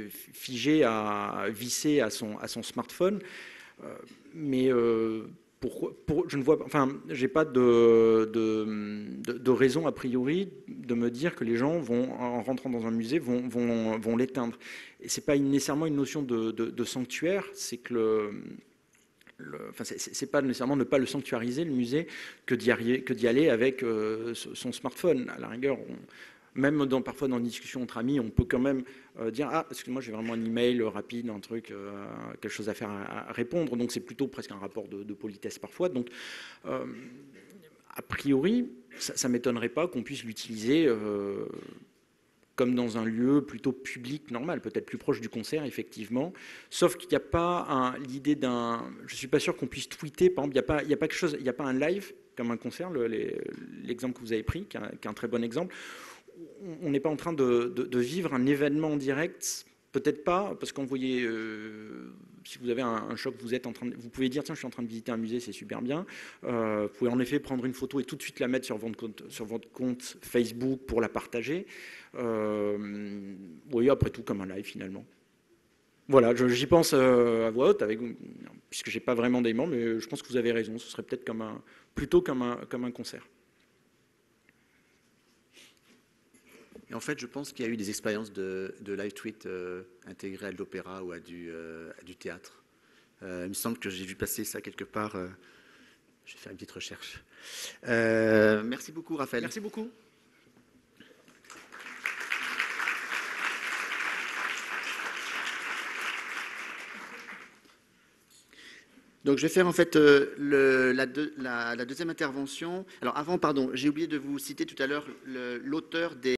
figé, vissé à son smartphone. Mais je ne vois, j'ai pas de raison a priori de me dire que les gens vont, en rentrant dans un musée, vont l'éteindre. Et c'est pas nécessairement une notion de sanctuaire, c'est que c'est pas nécessairement ne pas le sanctuariser, le musée, que d'y aller avec son smartphone. À la rigueur, même parfois dans une discussion entre amis, on peut quand même dire « Ah, excuse-moi, j'ai vraiment un email rapide, un truc, quelque chose à faire, à répondre ». Donc c'est plutôt presque un rapport de politesse parfois. Donc, a priori, ça ne m'étonnerait pas qu'on puisse l'utiliser comme dans un lieu plutôt public, normal, peut-être plus proche du concert, effectivement. Sauf qu'il n'y a pas l'idée d'un... Je ne suis pas sûr qu'on puisse tweeter, par exemple, il n'y a pas quelque chose, il n'y a pas un live comme un concert, l'exemple que vous avez pris, qui est un très bon exemple. On n'est pas en train de vivre un événement en direct, peut-être pas, parce qu'on voyait, si vous avez un choc, vous pouvez dire, tiens, je suis en train de visiter un musée, c'est super bien. Vous pouvez en effet prendre une photo et tout de suite la mettre sur votre compte Facebook pour la partager. Oui, après tout, comme un live finalement. Voilà, j'y pense à voix haute, puisque j'ai pas vraiment d'éléments, mais je pense que vous avez raison, ce serait peut-être plutôt comme un concert. Et en fait, je pense qu'il y a eu des expériences de live tweet intégrées à de l'opéra ou à du théâtre. Il me semble que j'ai vu passer ça quelque part. Je vais faire une petite recherche. Merci beaucoup, Raphaël. Merci beaucoup. Donc, je vais faire en fait la deuxième intervention. Alors, avant, pardon, j'ai oublié de vous citer tout à l'heure l'auteur des